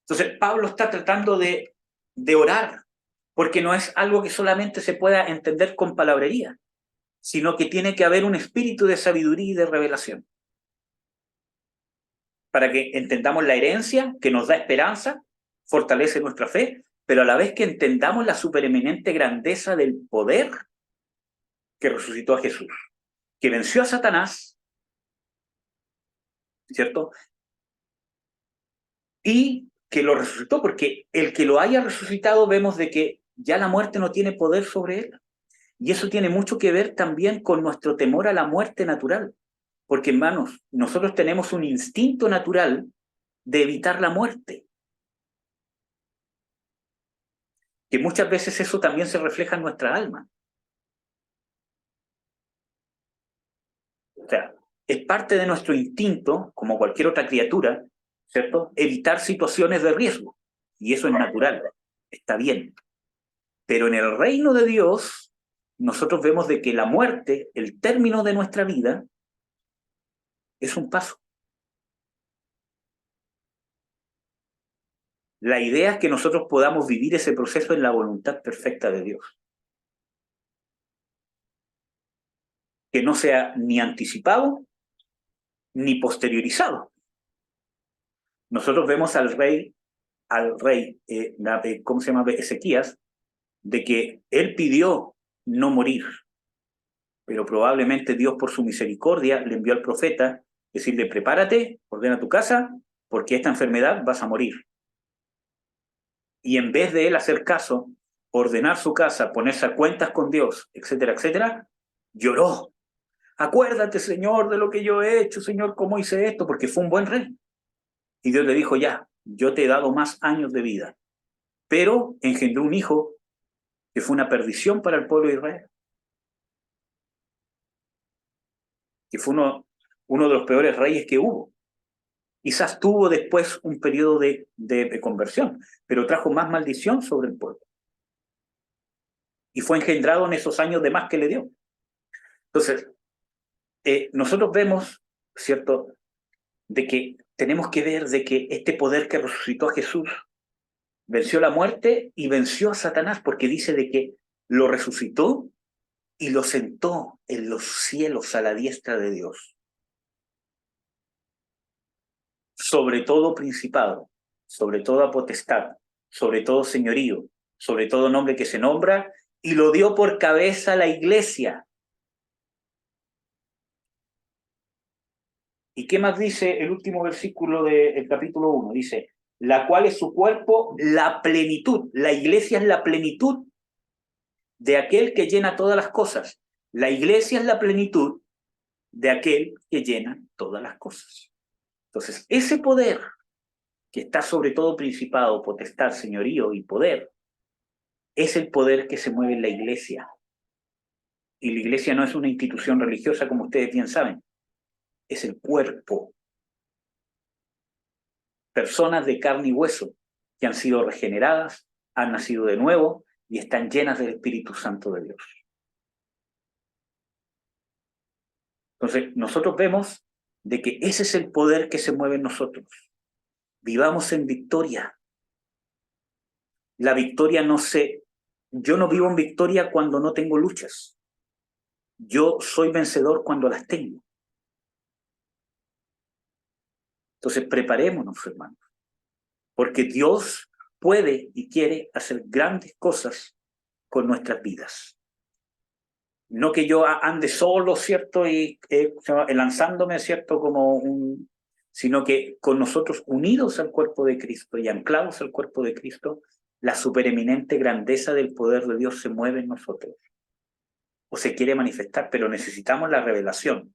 Entonces Pablo está tratando de orar, porque no es algo que solamente se pueda entender con palabrería, sino que tiene que haber un espíritu de sabiduría y de revelación. Para que entendamos la herencia que nos da esperanza, fortalece nuestra fe, pero a la vez que entendamos la supereminente grandeza del poder que resucitó a Jesús, que venció a Satanás, ¿cierto? Y que lo resucitó, porque el que lo haya resucitado vemos de que ya la muerte no tiene poder sobre él. Y eso tiene mucho que ver también con nuestro temor a la muerte natural. Porque, hermanos, nosotros tenemos un instinto natural de evitar la muerte. Que muchas veces eso también se refleja en nuestra alma. O sea, es parte de nuestro instinto, como cualquier otra criatura, ¿cierto? Evitar situaciones de riesgo. Y eso es natural, está bien. Pero en el reino de Dios, nosotros vemos de que la muerte, el término de nuestra vida, Es un paso. La idea es que nosotros podamos vivir ese proceso en la voluntad perfecta de Dios. Que no sea ni anticipado ni posteriorizado. Nosotros vemos al rey, ¿cómo se llama? Ezequías, de que él pidió no morir, pero probablemente Dios por su misericordia le envió al profeta decirle: prepárate, ordena tu casa, porque esta enfermedad vas a morir. Y en vez de él hacer caso, ordenar su casa, ponerse a cuentas con Dios, etcétera, etcétera, lloró. Acuérdate, Señor, de lo que yo he hecho, Señor, cómo hice esto, porque fue un buen rey. Y Dios le dijo: ya, yo te he dado más años de vida. Pero engendró un hijo que fue una perdición para el pueblo de Israel. Que fue uno de los peores reyes que hubo. Quizás tuvo después un periodo de conversión, pero trajo más maldición sobre el pueblo. Y fue engendrado en esos años de más que le dio. Entonces, nosotros vemos, ¿cierto?, de que tenemos que ver de que este poder que resucitó a Jesús venció la muerte y venció a Satanás, porque dice de que lo resucitó y lo sentó en los cielos a la diestra de Dios. Sobre todo principado, sobre toda potestad, sobre todo señorío, sobre todo nombre que se nombra, y lo dio por cabeza a la iglesia. ¿Y qué más dice el último versículo del capítulo 1? Dice: la cual es su cuerpo, la plenitud. La iglesia es la plenitud de aquel que llena todas las cosas. La iglesia es la plenitud de aquel que llena todas las cosas. Entonces, ese poder que está sobre todo principado, potestad, señorío y poder, es el poder que se mueve en la iglesia. Y la iglesia no es una institución religiosa, como ustedes bien saben, es el cuerpo. Personas de carne y hueso que han sido regeneradas, han nacido de nuevo y están llenas del Espíritu Santo de Dios. Entonces, nosotros vemos de que ese es el poder que se mueve en nosotros. Vivamos en victoria. La victoria yo no vivo en victoria cuando no tengo luchas. Yo soy vencedor cuando las tengo. Entonces, preparémonos, hermanos, porque Dios puede y quiere hacer grandes cosas con nuestras vidas. No que yo ande solo, ¿cierto? Y lanzándome, ¿cierto? Sino que con nosotros unidos al cuerpo de Cristo y anclados al cuerpo de Cristo, la supereminente grandeza del poder de Dios se mueve en nosotros. O se quiere manifestar, pero necesitamos la revelación.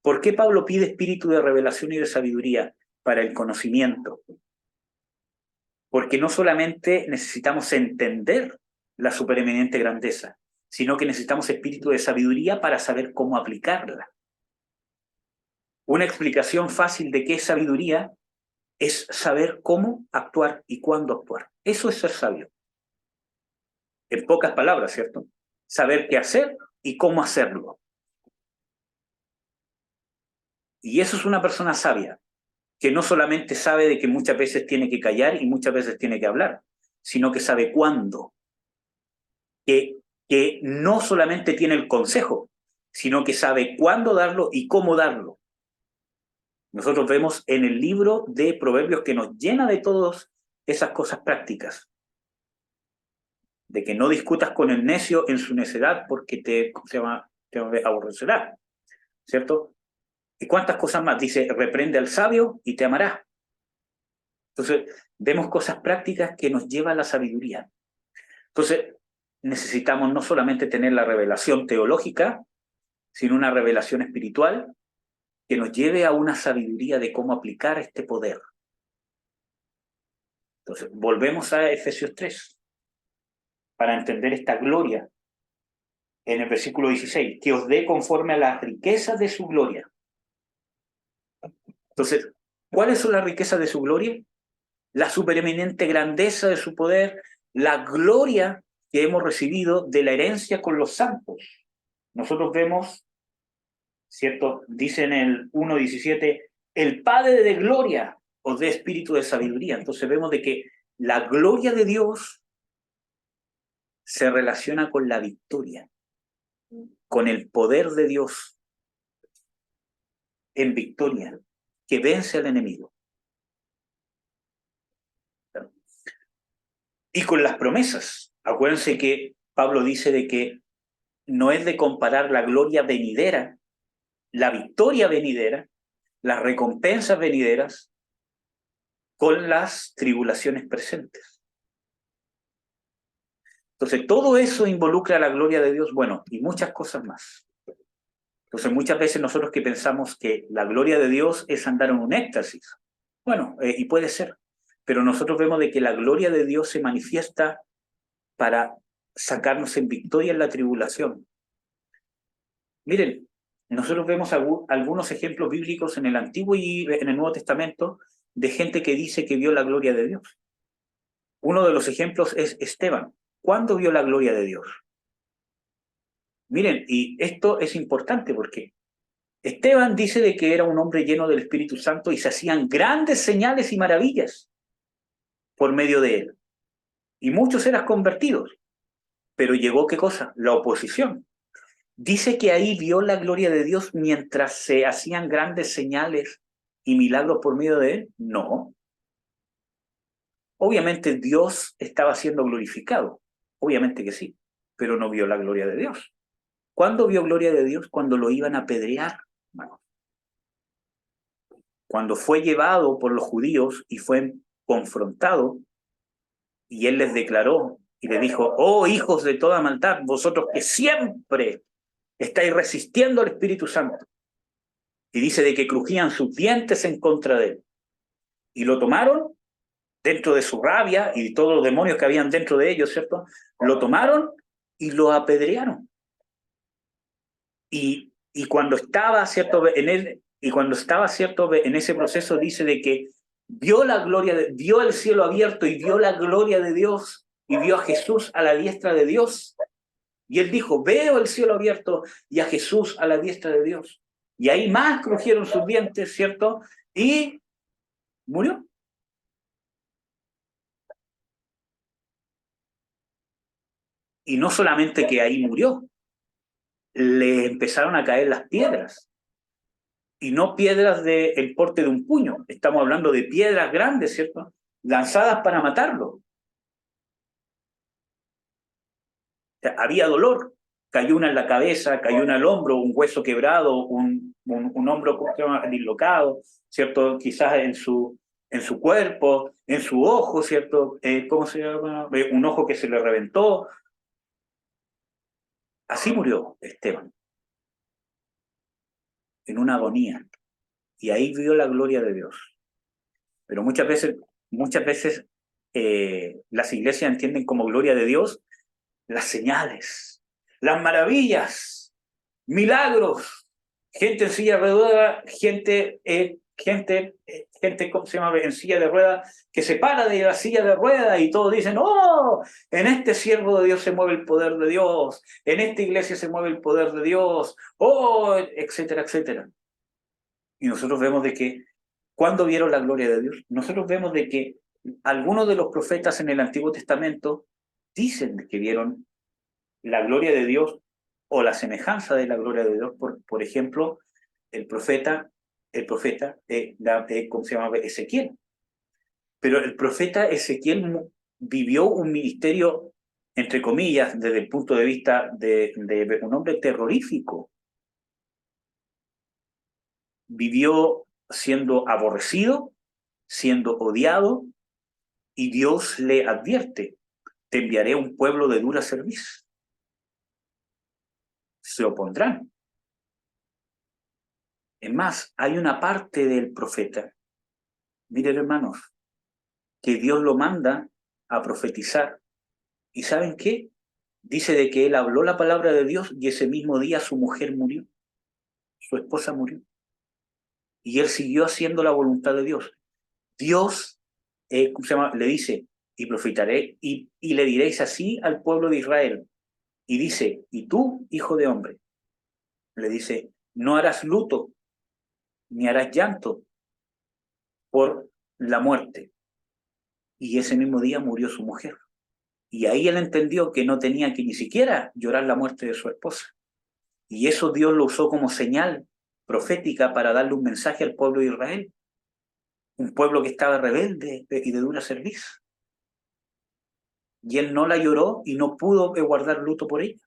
¿Por qué Pablo pide espíritu de revelación y de sabiduría? Para el conocimiento. Porque no solamente necesitamos entender la supereminente grandeza, sino que necesitamos espíritu de sabiduría para saber cómo aplicarla. Una explicación fácil de qué es sabiduría es saber cómo actuar y cuándo actuar. Eso es ser sabio. En pocas palabras, ¿cierto? Saber qué hacer y cómo hacerlo. Y eso es una persona sabia, que no solamente sabe de que muchas veces tiene que callar y muchas veces tiene que hablar, sino que sabe cuándo. Que no solamente tiene el consejo, sino que sabe cuándo darlo y cómo darlo. Nosotros vemos en el libro de Proverbios que nos llena de todas esas cosas prácticas. De que no discutas con el necio en su necedad porque te aborrecerá, ¿cierto? ¿Y cuántas cosas más? Dice: reprende al sabio y te amará. Entonces, vemos cosas prácticas que nos llevan a la sabiduría. Entonces, necesitamos no solamente tener la revelación teológica, sino una revelación espiritual que nos lleve a una sabiduría de cómo aplicar este poder. Entonces, volvemos a Efesios 3 para entender esta gloria en el versículo 16, que os dé conforme a las riquezas de su gloria. Entonces, ¿cuáles son las riquezas de su gloria? La supereminente grandeza de su poder, la gloria que hemos recibido de la herencia con los santos. Nosotros vemos ¿cierto? Dice en el 1:17, el Padre de gloria os dé espíritu de sabiduría. Entonces vemos de que la gloria de Dios se relaciona con la victoria, con el poder de Dios en victoria, que vence al enemigo. Y con las promesas. Acuérdense que Pablo dice de que no es de comparar la gloria venidera, la victoria venidera, las recompensas venideras, con las tribulaciones presentes. Entonces, todo eso involucra la gloria de Dios, bueno, y muchas cosas más. Entonces, muchas veces nosotros que pensamos que la gloria de Dios es andar en un éxtasis. Bueno, y puede ser, pero nosotros vemos de que la gloria de Dios se manifiesta para sacarnos en victoria en la tribulación. Miren, nosotros vemos algunos ejemplos bíblicos en el Antiguo y en el Nuevo Testamento de gente que dice que vio la gloria de Dios. Uno de los ejemplos es Esteban. ¿Cuándo vio la gloria de Dios? Miren, y esto es importante porque Esteban dice de que era un hombre lleno del Espíritu Santo y se hacían grandes señales y maravillas por medio de él. Y muchos eran convertidos. Pero llegó, ¿qué cosa? La oposición. Dice que ahí vio la gloria de Dios mientras se hacían grandes señales y milagros por medio de él. No. Obviamente Dios estaba siendo glorificado. Obviamente que sí. Pero no vio la gloria de Dios. ¿Cuándo vio gloria de Dios? Cuando lo iban a apedrear. Bueno, cuando fue llevado por los judíos y fue confrontado, y él les declaró y le dijo, oh hijos de toda maldad, vosotros que siempre estáis resistiendo al Espíritu Santo. Y dice de que crujían sus dientes en contra de él. Y lo tomaron dentro de su rabia y todos los demonios que habían dentro de ellos, ¿cierto? Lo tomaron y lo apedrearon. Y cuando estaba, ¿cierto? En ese proceso dice de que vio la gloria, vio el cielo abierto y vio la gloria de Dios y vio a Jesús a la diestra de Dios. Y él dijo, veo el cielo abierto y a Jesús a la diestra de Dios. Y ahí más crujieron sus dientes, ¿cierto? Y murió. Y no solamente que ahí murió, le empezaron a caer las piedras. Y no piedras del porte de un puño, estamos hablando de piedras grandes, ¿cierto? Lanzadas para matarlo. O sea, había dolor, cayó una en la cabeza, cayó una al hombro, un hueso quebrado, un hombro dislocado, ¿cierto? Quizás en su cuerpo, en su ojo, ¿cierto? ¿Cómo se llama? Un ojo que se le reventó. Así murió Esteban, en una agonía. Y ahí vio la gloria de Dios. Pero muchas veces las iglesias entienden como gloria de Dios las señales, las maravillas, milagros, gente en silla de ruedas, gente, ¿cómo se llama? En silla de ruedas, que se para de la silla de ruedas y todos dicen, oh, en este siervo de Dios se mueve el poder de Dios, en esta iglesia se mueve el poder de Dios, oh, etcétera, etcétera. Y nosotros vemos de que, ¿cuándo vieron la gloria de Dios? Nosotros vemos de que algunos de los profetas en el Antiguo Testamento dicen que vieron la gloria de Dios o la semejanza de la gloria de Dios. Por ejemplo, el profeta, ¿cómo se llama? Ezequiel. Pero el profeta Ezequiel vivió un ministerio, entre comillas, desde el punto de vista de un hombre terrorífico. Vivió siendo aborrecido, siendo odiado, y Dios le advierte, te enviaré un pueblo de dura cerviz. Se opondrán. Es más, hay una parte del profeta, miren hermanos, que Dios lo manda a profetizar. ¿Y saben qué? Dice de que él habló la palabra de Dios y ese mismo día su mujer murió, su esposa murió. Y él siguió haciendo la voluntad de Dios. Dios, ¿cómo se llama? Le dice, y profetaré, y le diréis así al pueblo de Israel. Y dice, y tú, hijo de hombre, le dice, no harás luto, ni harás llanto por la muerte. Y ese mismo día murió su mujer. Y ahí él entendió que no tenía que ni siquiera llorar la muerte de su esposa. Y eso Dios lo usó como señal profética para darle un mensaje al pueblo de Israel. Un pueblo que estaba rebelde y de dura cerviz. Y él no la lloró y no pudo guardar luto por ella.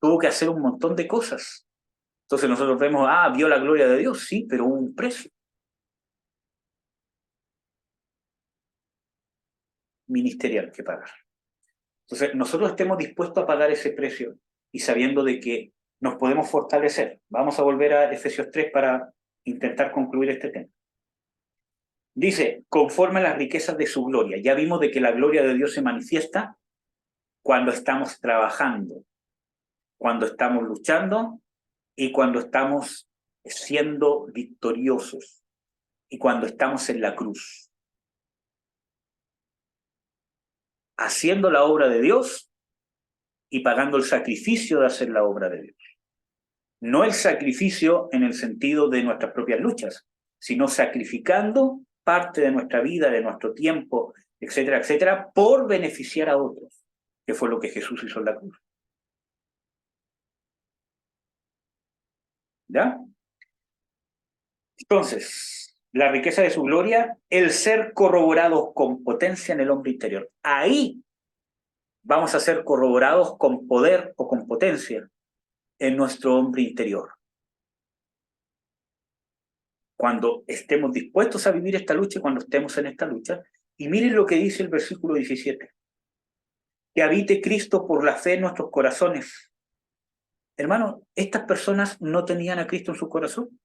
Tuvo que hacer un montón de cosas. Entonces nosotros vemos, vio la gloria de Dios, sí, pero hubo un precio ministerial que pagar. Entonces nosotros estemos dispuestos a pagar ese precio y sabiendo de que nos podemos fortalecer. Vamos a volver a Efesios 3 para intentar concluir este tema. Dice, conforme a las riquezas de su gloria. Ya vimos de que la gloria de Dios se manifiesta cuando estamos trabajando, cuando estamos luchando y cuando estamos siendo victoriosos y cuando estamos en la cruz. Haciendo la obra de Dios y pagando el sacrificio de hacer la obra de Dios. No el sacrificio en el sentido de nuestras propias luchas, sino sacrificando parte de nuestra vida, de nuestro tiempo, etcétera, etcétera, por beneficiar a otros, que fue lo que Jesús hizo en la cruz. ¿Ya? Entonces, la riqueza de su gloria, el ser corroborados con potencia en el hombre interior. Ahí vamos a ser corroborados con poder o con potencia en nuestro hombre interior. Cuando estemos dispuestos a vivir esta lucha y cuando estemos en esta lucha. Y miren lo que dice el versículo 17. Que habite Cristo por la fe en nuestros corazones. Hermano, estas personas no tenían a Cristo en su corazón.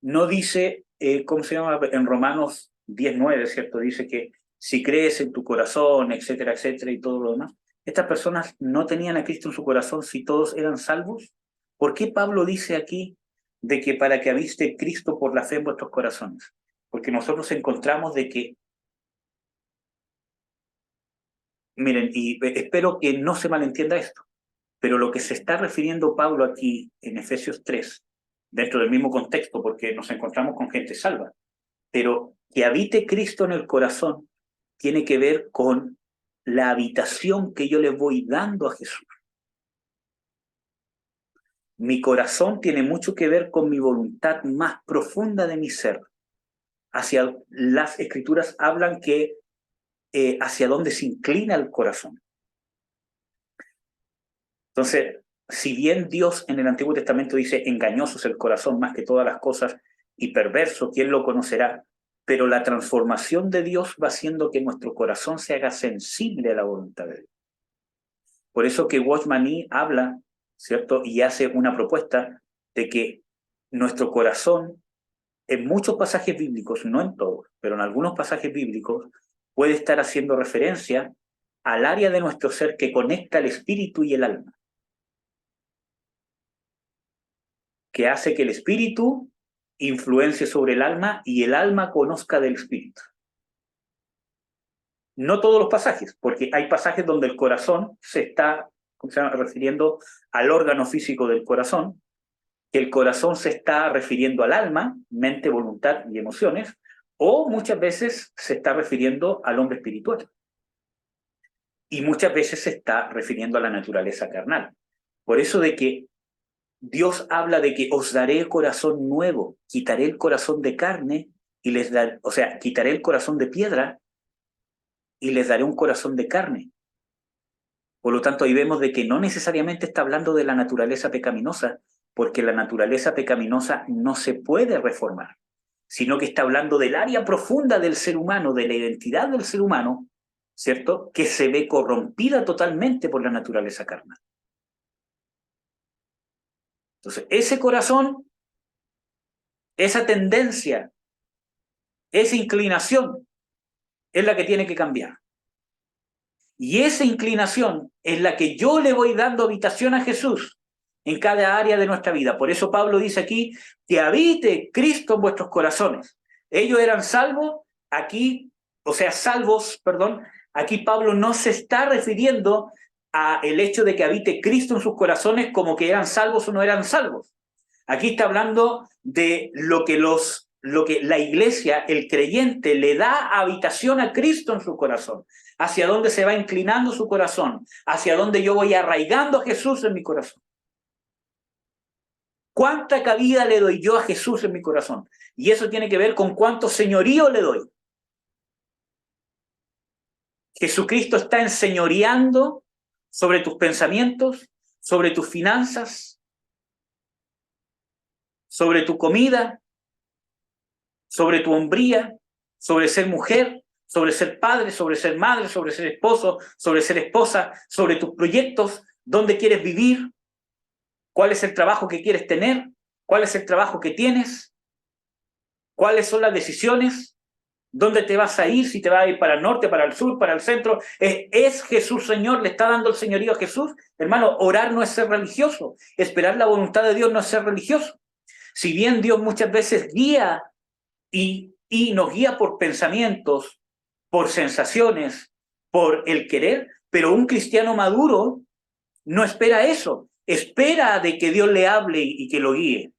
No dice, ¿cómo se llama? En Romanos 10:9, ¿cierto? Dice que si crees en tu corazón, etcétera, etcétera, y todo lo demás. Estas personas no tenían a Cristo en su corazón si todos eran salvos. ¿Por qué Pablo dice aquí de que para que habite Cristo por la fe en vuestros corazones? Porque nosotros encontramos de que, miren, y espero que no se malentienda esto, pero lo que se está refiriendo Pablo aquí en Efesios 3, dentro del mismo contexto, porque nos encontramos con gente salva, pero que habite Cristo en el corazón tiene que ver con la habitación que yo le voy dando a Jesús. Mi corazón tiene mucho que ver con mi voluntad más profunda de mi ser. Hacia las escrituras hablan que hacia dónde se inclina el corazón. Entonces, si bien Dios en el Antiguo Testamento dice engañoso es el corazón más que todas las cosas y perverso, ¿quién lo conocerá? Pero la transformación de Dios va haciendo que nuestro corazón se haga sensible a la voluntad de Dios. Por eso que Watchman Nee habla, ¿cierto? Y hace una propuesta de que nuestro corazón, en muchos pasajes bíblicos, no en todos, pero en algunos pasajes bíblicos, puede estar haciendo referencia al área de nuestro ser que conecta el espíritu y el alma, que hace que el espíritu influencie sobre el alma y el alma conozca del espíritu. No todos los pasajes, porque hay pasajes donde el corazón se está refiriendo al órgano físico del corazón, que el corazón se está refiriendo al alma, mente, voluntad y emociones, o muchas veces se está refiriendo al hombre espiritual. Y muchas veces se está refiriendo a la naturaleza carnal. Por eso de que Dios habla de que os daré corazón nuevo, quitaré el corazón de carne y les daré, o sea, quitaré el corazón de piedra y les daré un corazón de carne. Por lo tanto, ahí vemos de que no necesariamente está hablando de la naturaleza pecaminosa, porque la naturaleza pecaminosa no se puede reformar, sino que está hablando del área profunda del ser humano, de la identidad del ser humano, ¿cierto? Que se ve corrompida totalmente por la naturaleza carnal. Entonces, ese corazón, esa tendencia, esa inclinación es la que tiene que cambiar. Y esa inclinación es la que yo le voy dando habitación a Jesús en cada área de nuestra vida. Por eso Pablo dice aquí, que habite Cristo en vuestros corazones. Ellos eran salvos, aquí, o sea, salvos, perdón, aquí Pablo no se está refiriendo a el hecho de que habite Cristo en sus corazones como que eran salvos o no eran salvos. Aquí está hablando de lo que la iglesia, el creyente, le da habitación a Cristo en su corazón, hacia dónde se va inclinando su corazón, hacia dónde yo voy arraigando a Jesús en mi corazón. ¿Cuánta cabida le doy yo a Jesús en mi corazón? Y eso tiene que ver con cuánto señorío le doy. Jesucristo está enseñoreando sobre tus pensamientos, sobre tus finanzas, sobre tu comida, sobre tu hombría, sobre ser mujer, sobre ser padre, sobre ser madre, sobre ser esposo, sobre ser esposa, sobre tus proyectos, dónde quieres vivir, cuál es el trabajo que quieres tener, cuál es el trabajo que tienes, cuáles son las decisiones, dónde te vas a ir, si te vas a ir para el norte, para el sur, para el centro. ¿Es Jesús Señor? ¿Le está dando el señorío a Jesús? Hermano, orar no es ser religioso, esperar la voluntad de Dios no es ser religioso. Si bien Dios muchas veces guía y nos guía por pensamientos, por sensaciones, por el querer, pero un cristiano maduro no espera eso, espera de que Dios le hable y que lo guíe.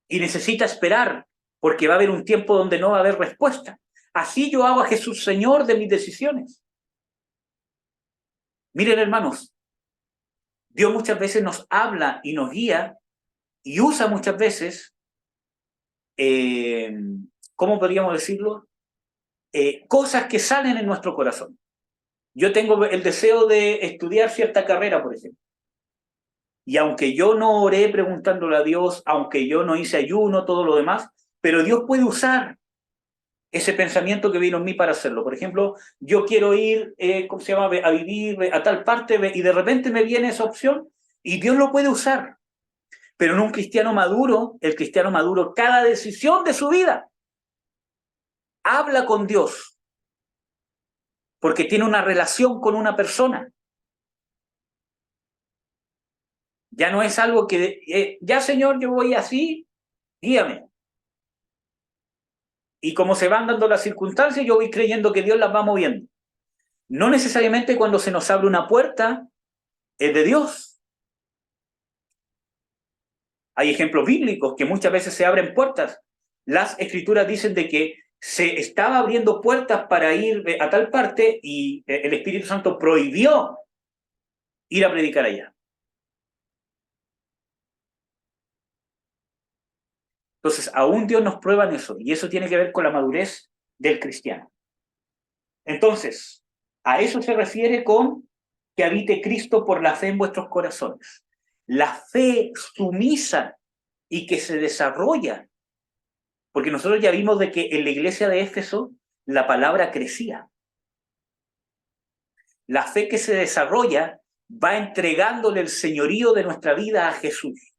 Y necesita esperar, porque va a haber un tiempo donde no va a haber respuesta. Así yo hago a Jesús Señor de mis decisiones. Miren, hermanos, Dios muchas veces nos habla y nos guía y usa muchas veces, ¿cómo podríamos decirlo? Cosas que salen en nuestro corazón. Yo tengo el deseo de estudiar cierta carrera, por ejemplo. Y aunque yo no oré preguntándole a Dios, aunque yo no hice ayuno, todo lo demás, pero Dios puede usar ese pensamiento que vino en mí para hacerlo. Por ejemplo, yo quiero ir, ¿cómo se llama?, a vivir a tal parte, y de repente me viene esa opción, y Dios lo puede usar. Pero en un cristiano maduro, el cristiano maduro, cada decisión de su vida habla con Dios, porque tiene una relación con una persona. Ya no es algo que, ya Señor, yo voy así, guíame. Y como se van dando las circunstancias, yo voy creyendo que Dios las va moviendo. No necesariamente cuando se nos abre una puerta, es de Dios. Hay ejemplos bíblicos que muchas veces se abren puertas. Las escrituras dicen de que se estaba abriendo puertas para ir a tal parte y el Espíritu Santo prohibió ir a predicar allá. Entonces, aún Dios nos prueba en eso, y eso tiene que ver con la madurez del cristiano. Entonces, a eso se refiere con que habite Cristo por la fe en vuestros corazones. La fe sumisa y que se desarrolla. Porque nosotros ya vimos de que en la iglesia de Éfeso la palabra crecía. La fe que se desarrolla va entregándole el señorío de nuestra vida a Jesús.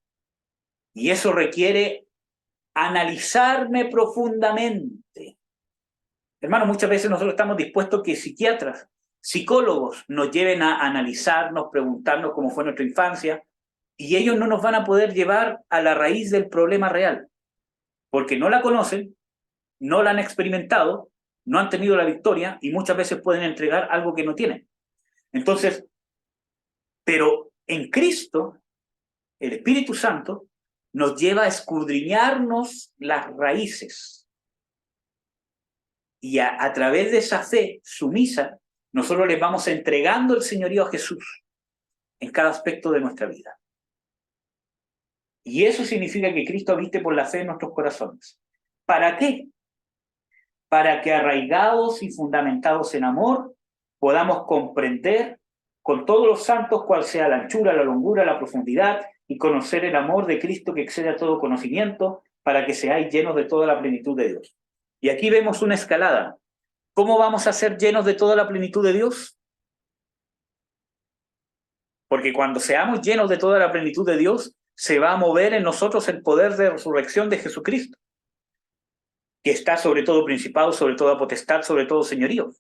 Y eso requiere analizarme profundamente. Hermano, muchas veces nosotros estamos dispuestos que psiquiatras, psicólogos nos lleven a analizarnos, preguntarnos cómo fue nuestra infancia, y ellos no nos van a poder llevar a la raíz del problema real, porque no la conocen, no la han experimentado, no han tenido la victoria y muchas veces pueden entregar algo que no tienen. Entonces, pero en Cristo, el Espíritu Santo nos lleva a escudriñarnos las raíces. Y a través de esa fe sumisa, nosotros les vamos entregando el señorío a Jesús en cada aspecto de nuestra vida. Y eso significa que Cristo habite por la fe en nuestros corazones. ¿Para qué? Para que arraigados y fundamentados en amor, podamos comprender con todos los santos cuál sea la anchura, la longura, la profundidad, y conocer el amor de Cristo que excede a todo conocimiento, para que seáis llenos de toda la plenitud de Dios. Y aquí vemos una escalada. ¿Cómo vamos a ser llenos de toda la plenitud de Dios? Porque cuando seamos llenos de toda la plenitud de Dios, se va a mover en nosotros el poder de resurrección de Jesucristo, que está sobre todo principado, sobre toda potestad, sobre todo señorío.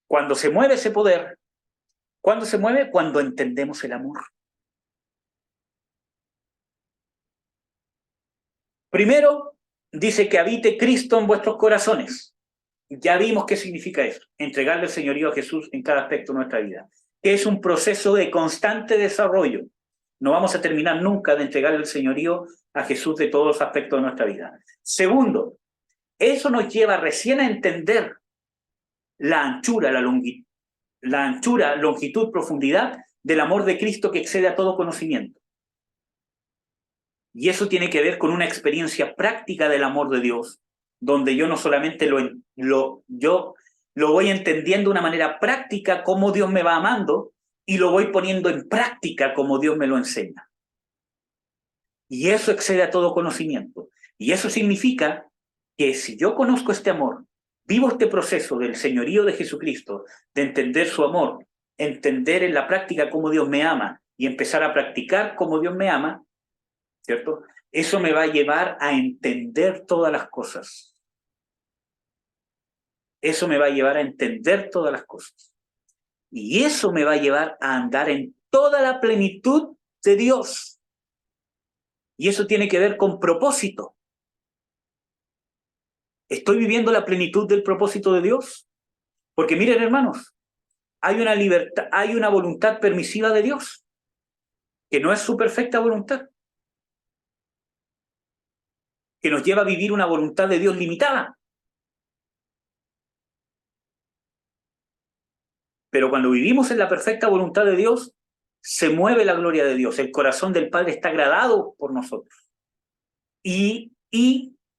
Cuando se mueve ese poder, ¿cuándo se mueve? Cuando entendemos el amor. Primero, dice que habite Cristo en vuestros corazones. Ya vimos qué significa eso, entregarle el señorío a Jesús en cada aspecto de nuestra vida. que es un proceso de constante desarrollo. No vamos a terminar nunca de entregar el señorío a Jesús de todos los aspectos de nuestra vida. Segundo, eso nos lleva recién a entender la anchura, longitud, profundidad del amor de Cristo que excede a todo conocimiento. Y eso tiene que ver con una experiencia práctica del amor de Dios, donde yo no solamente yo lo voy entendiendo de una manera práctica cómo Dios me va amando y lo voy poniendo en práctica como Dios me lo enseña. Y eso excede a todo conocimiento. Y eso significa que si yo conozco este amor, vivo este proceso del señorío de Jesucristo, de entender su amor, entender en la práctica cómo Dios me ama y empezar a practicar cómo Dios me ama, ¿cierto? Eso me va a llevar a entender todas las cosas. Eso me va a llevar a entender todas las cosas. Y eso me va a llevar a andar en toda la plenitud de Dios. Y eso tiene que ver con propósito. ¿Estoy viviendo la plenitud del propósito de Dios? Porque miren, hermanos, hay una libertad, hay una voluntad permisiva de Dios, que no es su perfecta voluntad, que nos lleva a vivir una voluntad de Dios limitada. Pero cuando vivimos en la perfecta voluntad de Dios, se mueve la gloria de Dios. El corazón del Padre está agradado por nosotros. Y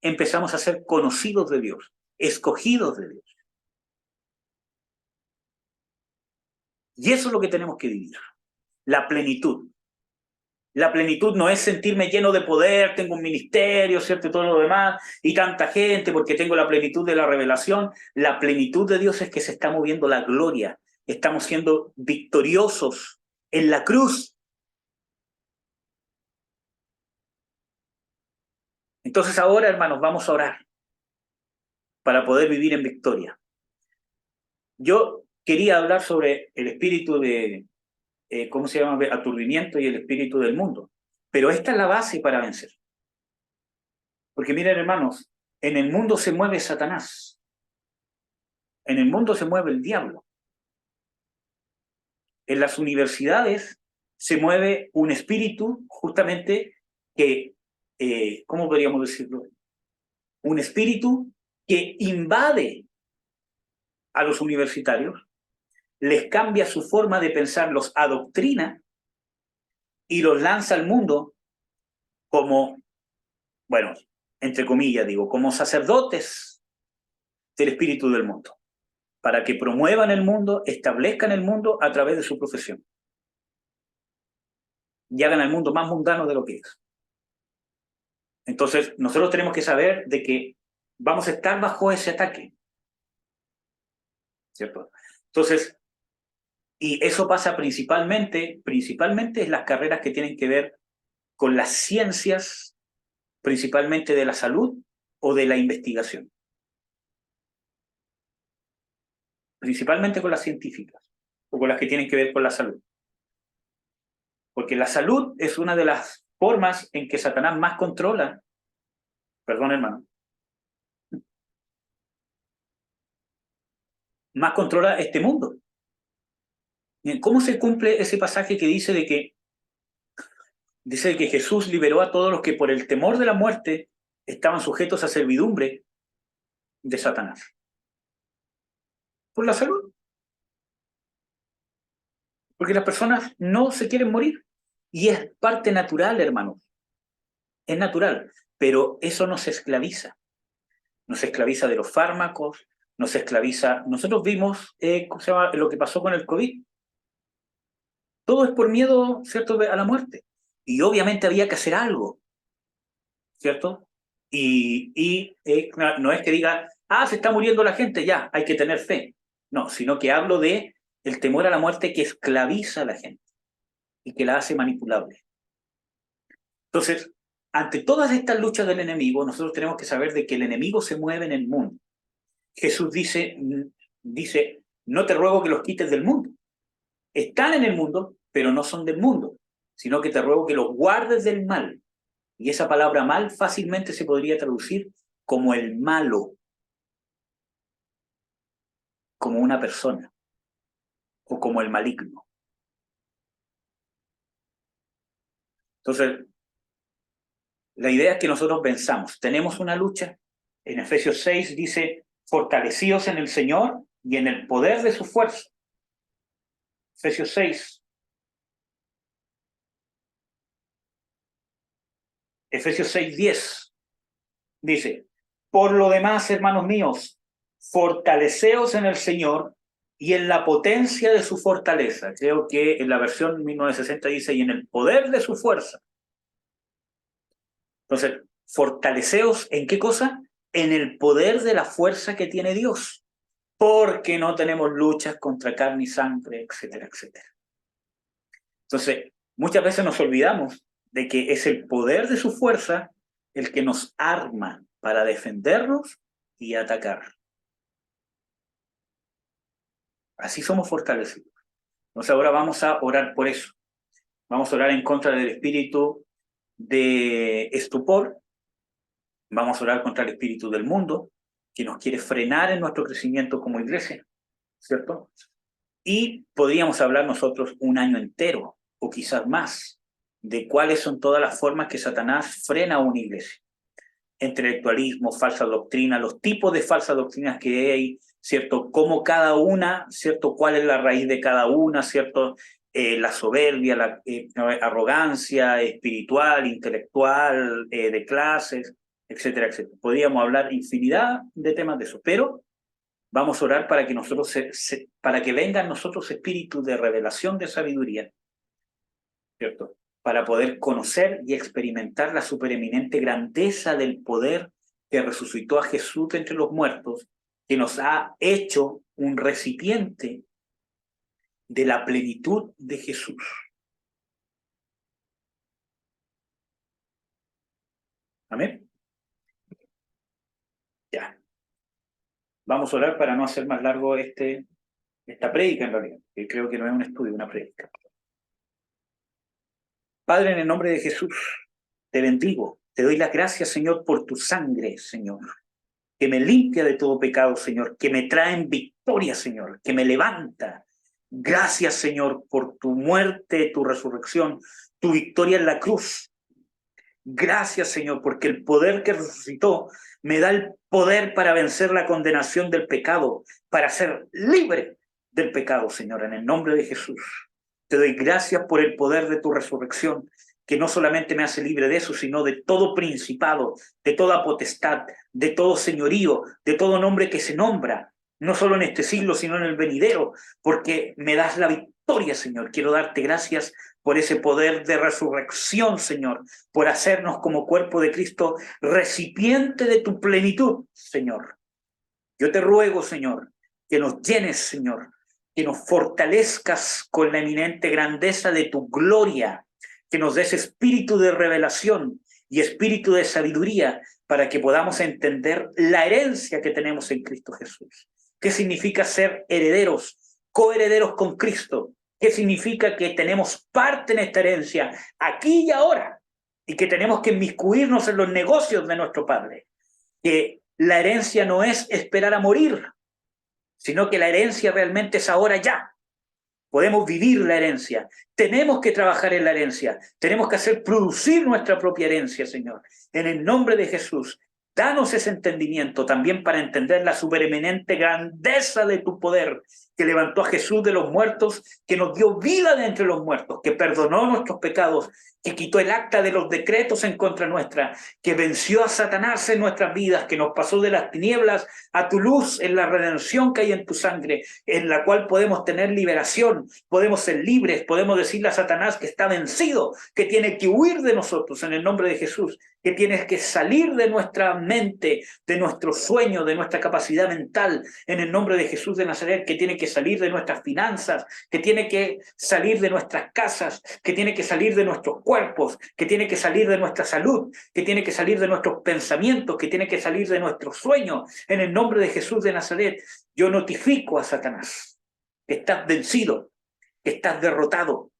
empezamos a ser conocidos de Dios, escogidos de Dios. Y eso es lo que tenemos que vivir, la plenitud. La plenitud no es sentirme lleno de poder, tengo un ministerio, ¿cierto? Y todo lo demás, y tanta gente, porque tengo la plenitud de la revelación. La plenitud de Dios es que se está moviendo la gloria. Estamos siendo victoriosos en la cruz. Entonces ahora, hermanos, vamos a orar para poder vivir en victoria. Yo quería hablar sobre el espíritu de, ¿cómo se llama? Aturdimiento y el espíritu del mundo. Pero esta es la base para vencer. Porque miren, hermanos, en el mundo se mueve Satanás. En el mundo se mueve el diablo. En las universidades se mueve un espíritu justamente que, ¿cómo podríamos decirlo? Un espíritu que invade a los universitarios, les cambia su forma de pensar, los adoctrina y los lanza al mundo como, bueno, entre comillas digo, como sacerdotes del espíritu del mundo, para que promuevan el mundo, establezcan el mundo a través de su profesión y hagan al mundo más mundano de lo que es. Entonces, nosotros tenemos que saber de que vamos a estar bajo ese ataque, ¿cierto? Entonces, y eso pasa principalmente en las carreras que tienen que ver con las ciencias, principalmente de la salud o de la investigación. Principalmente con las científicas o con las que tienen que ver con la salud. Porque la salud es una de las formas en que Satanás más controla, perdón hermano, más controla este mundo. ¿Cómo se cumple ese pasaje que dice de que Jesús liberó a todos los que por el temor de la muerte estaban sujetos a servidumbre de Satanás? Por la salud. Porque las personas no se quieren morir. Y es parte natural, hermanos. Es natural. Pero eso nos esclaviza. Nos esclaviza de los fármacos, nos esclaviza. Nosotros vimos ¿cómo se llama? Lo que pasó con el COVID. Todo es por miedo, ¿cierto?, a la muerte. Y obviamente había que hacer algo, ¿cierto? Y no es que diga, se está muriendo la gente, ya, hay que tener fe. No, sino que hablo de el temor a la muerte que esclaviza a la gente y que la hace manipulable. Entonces, ante todas estas luchas del enemigo, nosotros tenemos que saber de que el enemigo se mueve en el mundo. Jesús dice, no te ruego que los quites del mundo. Están en el mundo, pero no son del mundo, sino que te ruego que los guardes del mal. Y esa palabra mal fácilmente se podría traducir como el malo, como una persona, o como el maligno. Entonces, la idea es que nosotros pensamos, tenemos una lucha. En Efesios 6 dice, fortalecidos en el Señor y en el poder de su fuerza. Efesios 6. Efesios 6:10 dice, por lo demás, hermanos míos, fortaleceos en el Señor y en la potencia de su fortaleza. Creo que en la versión 1960 dice, y en el poder de su fuerza. Entonces, fortaleceos ¿en qué cosa? En el poder de la fuerza que tiene Dios. Porque no tenemos luchas contra carne y sangre, etcétera, etcétera. Entonces, muchas veces nos olvidamos de que es el poder de su fuerza el que nos arma para defendernos y atacar. Así somos fortalecidos. Entonces ahora vamos a orar por eso. Vamos a orar en contra del espíritu de estupor. Vamos a orar contra el espíritu del mundo, que nos quiere frenar en nuestro crecimiento como iglesia, ¿cierto? Y podríamos hablar nosotros un año entero, o quizás más, de cuáles son todas las formas que Satanás frena a una iglesia. Intelectualismo, falsa doctrina, los tipos de falsas doctrinas que hay, ¿cierto? Cómo cada una, ¿cierto? ¿Cuál es la raíz de cada una, ¿cierto? La soberbia, la arrogancia espiritual, intelectual, de clases, etcétera, etcétera. Podríamos hablar infinidad de temas de eso, pero vamos a orar para que nosotros para que vengan nosotros espíritus de revelación, de sabiduría, ¿cierto? Para poder conocer y experimentar la supereminente grandeza del poder que resucitó a Jesús de entre los muertos, que nos ha hecho un recipiente de la plenitud de Jesús. Amén. Ya. Vamos a orar para no hacer más largo esta prédica en realidad, que creo que no es un estudio, una prédica. Padre, en el nombre de Jesús, te bendigo. Te doy las gracias, Señor, por tu sangre, Señor, que me limpia de todo pecado, Señor, que me trae en victoria, Señor, que me levanta. Gracias, Señor, por tu muerte, tu resurrección, tu victoria en la cruz. Gracias, Señor, porque el poder que resucitó me da el poder para vencer la condenación del pecado, para ser libre del pecado, Señor, en el nombre de Jesús. Te doy gracias por el poder de tu resurrección, que no solamente me hace libre de eso, sino de todo principado, de toda potestad, de todo señorío, de todo nombre que se nombra, no solo en este siglo, sino en el venidero, porque me das la victoria, Señor. Quiero darte gracias por ese poder de resurrección, Señor, por hacernos como cuerpo de Cristo recipiente de tu plenitud, Señor. Yo te ruego, Señor, que nos llenes, Señor, que nos fortalezcas con la eminente grandeza de tu gloria, que nos des espíritu de revelación y espíritu de sabiduría para que podamos entender la herencia que tenemos en Cristo Jesús. ¿Qué significa ser herederos, coherederos con Cristo? ¿Qué significa que tenemos parte en esta herencia aquí y ahora? Y que tenemos que inmiscuirnos en los negocios de nuestro Padre. Que la herencia no es esperar a morir, sino que la herencia realmente es ahora ya. Podemos vivir la herencia. Tenemos que trabajar en la herencia. Tenemos que hacer producir nuestra propia herencia, Señor. En el nombre de Jesús, danos ese entendimiento también para entender la supereminente grandeza de tu poder, que levantó a Jesús de los muertos, que nos dio vida de entre los muertos, que perdonó nuestros pecados, que quitó el acta de los decretos en contra nuestra, que venció a Satanás en nuestras vidas, que nos pasó de las tinieblas a tu luz en la redención que hay en tu sangre, en la cual podemos tener liberación, podemos ser libres, podemos decirle a Satanás que está vencido, que tiene que huir de nosotros en el nombre de Jesús, que tienes que salir de nuestra mente, de nuestro sueño, de nuestra capacidad mental, en el nombre de Jesús de Nazaret, que tiene que salir de nuestras finanzas, que tiene que salir de nuestras casas, que tiene que salir de nuestros cuerpos, que tiene que salir de nuestra salud, que tiene que salir de nuestros pensamientos, que tiene que salir de nuestros sueños, en el nombre de Jesús de Nazaret. Yo notifico a Satanás que estás vencido, que estás derrotado,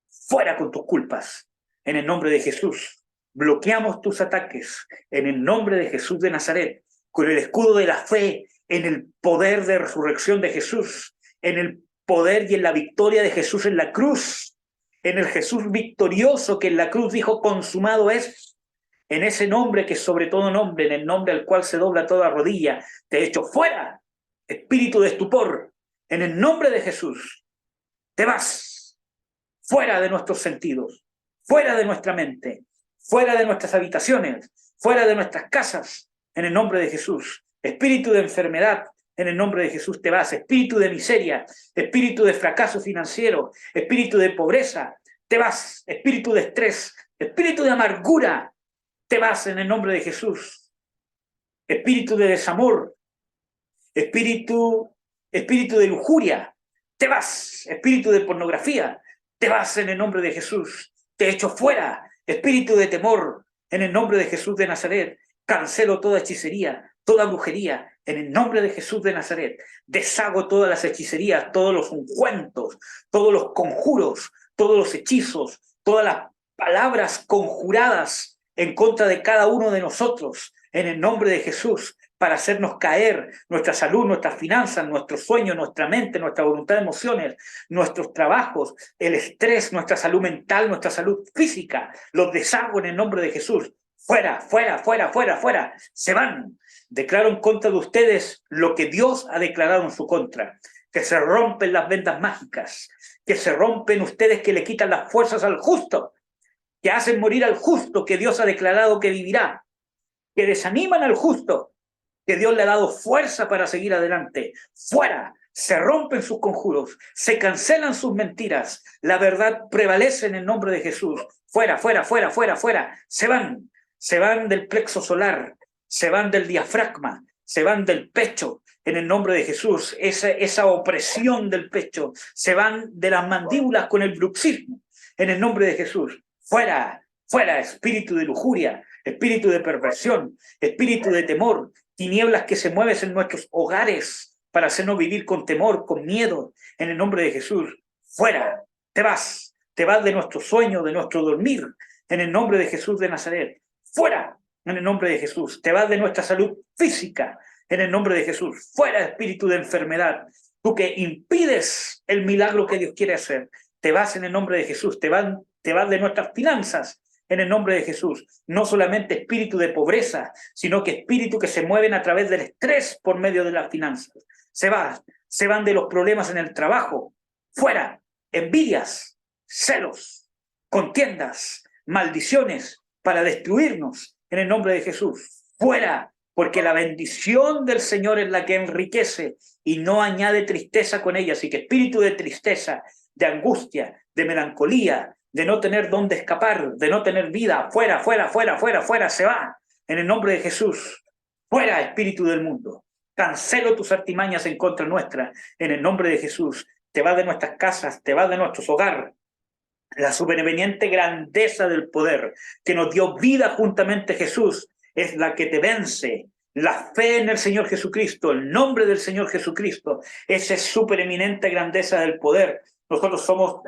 fuera con tus culpas, en el nombre de Jesús. Bloqueamos tus ataques en el nombre de Jesús de Nazaret, con el escudo de la fe, en el poder de resurrección de Jesús, en el poder y en la victoria de Jesús en la cruz, en el Jesús victorioso que en la cruz dijo consumado es, en ese nombre que es sobre todo nombre, en el nombre al cual se dobla toda rodilla, te echo fuera, espíritu de estupor, en el nombre de Jesús, te vas, fuera de nuestros sentidos, fuera de nuestra mente, fuera de nuestras habitaciones, fuera de nuestras casas, en el nombre de Jesús. Espíritu de enfermedad, en el nombre de Jesús te vas. Espíritu de miseria, espíritu de fracaso financiero, espíritu de pobreza, te vas. Espíritu de estrés, espíritu de amargura, te vas en el nombre de Jesús. Espíritu de desamor, espíritu de lujuria, te vas. Espíritu de pornografía, te vas en el nombre de Jesús. Te echo fuera. Espíritu de temor, en el nombre de Jesús de Nazaret. Cancelo toda hechicería, toda brujería, en el nombre de Jesús de Nazaret. Deshago todas las hechicerías, todos los ungüentos, todos los conjuros, todos los hechizos, todas las palabras conjuradas en contra de cada uno de nosotros, en el nombre de Jesús, para hacernos caer nuestra salud, nuestras finanzas, nuestros sueños, nuestra mente, nuestra voluntad, emociones, nuestros trabajos, el estrés, nuestra salud mental, nuestra salud física. Los deshago en el nombre de Jesús. Fuera, fuera, fuera, fuera, fuera. Se van. Declaro en contra de ustedes lo que Dios ha declarado en su contra. Que se rompen las vendas mágicas. Que se rompen ustedes que le quitan las fuerzas al justo. Que hacen morir al justo que Dios ha declarado que vivirá. Que desaniman al justo que Dios le ha dado fuerza para seguir adelante. Fuera. Se rompen sus conjuros. Se cancelan sus mentiras. La verdad prevalece en el nombre de Jesús. Fuera, fuera, fuera, fuera, fuera. Se van. Se van del plexo solar, se van del diafragma, se van del pecho, en el nombre de Jesús, esa opresión del pecho, se van de las mandíbulas con el bruxismo, en el nombre de Jesús. Fuera, fuera, espíritu de lujuria, espíritu de perversión, espíritu de temor, tinieblas que se mueven en nuestros hogares para hacernos vivir con temor, con miedo, en el nombre de Jesús. Fuera, te vas de nuestro sueño, de nuestro dormir, en el nombre de Jesús de Nazaret. Fuera, en el nombre de Jesús. Te vas de nuestra salud física, en el nombre de Jesús. Fuera, espíritu de enfermedad. Tú que impides el milagro que Dios quiere hacer. Te vas en el nombre de Jesús. Te vas de nuestras finanzas, en el nombre de Jesús. No solamente espíritu de pobreza, sino que espíritu que se mueven a través del estrés por medio de las finanzas. Se van de los problemas en el trabajo. Fuera, envidias, celos, contiendas, maldiciones, para destruirnos en el nombre de Jesús. Fuera, porque la bendición del Señor es la que enriquece y no añade tristeza con ella. Así que espíritu de tristeza, de angustia, de melancolía, de no tener dónde escapar, de no tener vida, fuera, fuera, fuera, fuera, fuera, se va en el nombre de Jesús. Fuera, espíritu del mundo. Cancelo tus artimañas en contra nuestra en el nombre de Jesús. Te vas de nuestras casas, te vas de nuestros hogares. La superveniente grandeza del poder que nos dio vida juntamente Jesús es la que te vence. La fe en el Señor Jesucristo, el nombre del Señor Jesucristo, esa es supereminente grandeza del poder. Nosotros somos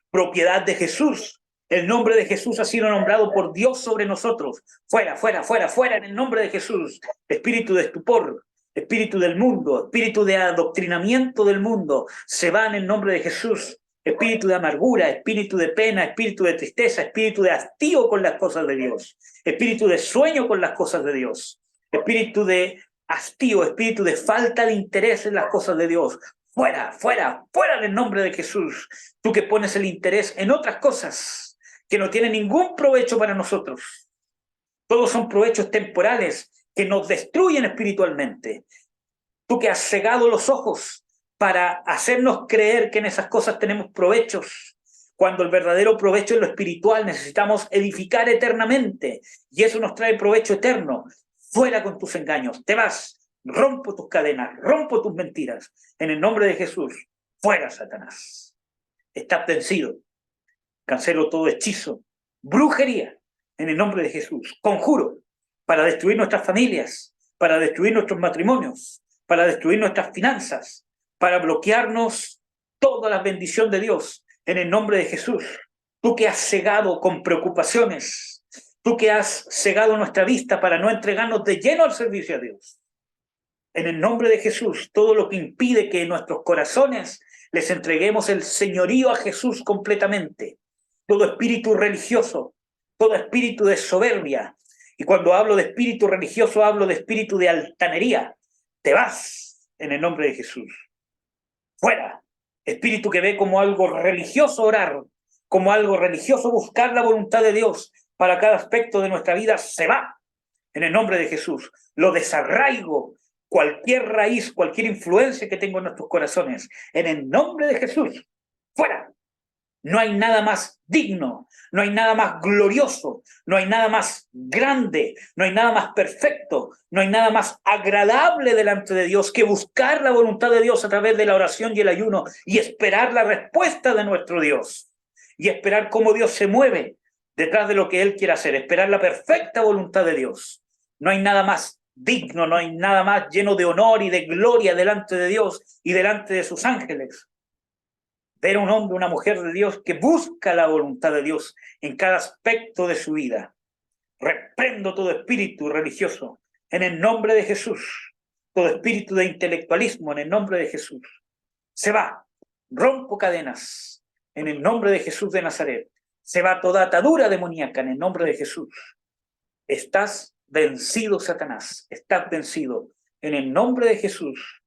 propiedad de Jesús. El nombre de Jesús ha sido nombrado por Dios sobre nosotros. Fuera, fuera, fuera, fuera en el nombre de Jesús. Espíritu de estupor, espíritu del mundo, espíritu de adoctrinamiento del mundo, se va en el nombre de Jesús. Espíritu de amargura, espíritu de pena, espíritu de tristeza, espíritu de hastío con las cosas de Dios, espíritu de sueño con las cosas de Dios, espíritu de hastío, espíritu de falta de interés en las cosas de Dios. Fuera, fuera, fuera en el nombre de Jesús. Tú que pones el interés en otras cosas que no tienen ningún provecho para nosotros. Todos son provechos temporales que nos destruyen espiritualmente. Tú que has cegado los ojos para hacernos creer que en esas cosas tenemos provechos, cuando el verdadero provecho es lo espiritual. Necesitamos edificar eternamente y eso nos trae provecho eterno. Fuera con tus engaños, te vas, rompo tus cadenas, rompo tus mentiras, en el nombre de Jesús. Fuera, Satanás, estás vencido. Cancelo todo hechizo, brujería, en el nombre de Jesús. Conjuro para destruir nuestras familias, para destruir nuestros matrimonios, para destruir nuestras finanzas, para bloquearnos toda la bendición de Dios, en el nombre de Jesús. Tú que has cegado con preocupaciones, tú que has cegado nuestra vista para no entregarnos de lleno al servicio a Dios. En el nombre de Jesús, todo lo que impide que en nuestros corazones les entreguemos el señorío a Jesús completamente, todo espíritu religioso, todo espíritu de soberbia. Y cuando hablo de espíritu religioso, hablo de espíritu de altanería. Te vas en el nombre de Jesús. Fuera. Espíritu que ve como algo religioso orar, como algo religioso buscar la voluntad de Dios para cada aspecto de nuestra vida, se va en el nombre de Jesús. Lo desarraigo, cualquier raíz, cualquier influencia que tengo en nuestros corazones, en el nombre de Jesús, fuera. No hay nada más digno, no hay nada más glorioso, no hay nada más grande, no hay nada más perfecto, no hay nada más agradable delante de Dios que buscar la voluntad de Dios a través de la oración y el ayuno y esperar la respuesta de nuestro Dios y esperar cómo Dios se mueve detrás de lo que Él quiere hacer, esperar la perfecta voluntad de Dios. No hay nada más digno, no hay nada más lleno de honor y de gloria delante de Dios y delante de sus ángeles. Ver a un hombre, una mujer de Dios que busca la voluntad de Dios en cada aspecto de su vida. Reprendo todo espíritu religioso en el nombre de Jesús. Todo espíritu de intelectualismo en el nombre de Jesús. Se va. Rompo cadenas en el nombre de Jesús de Nazaret. Se va toda atadura demoníaca en el nombre de Jesús. Estás vencido, Satanás. Estás vencido en el nombre de Jesús.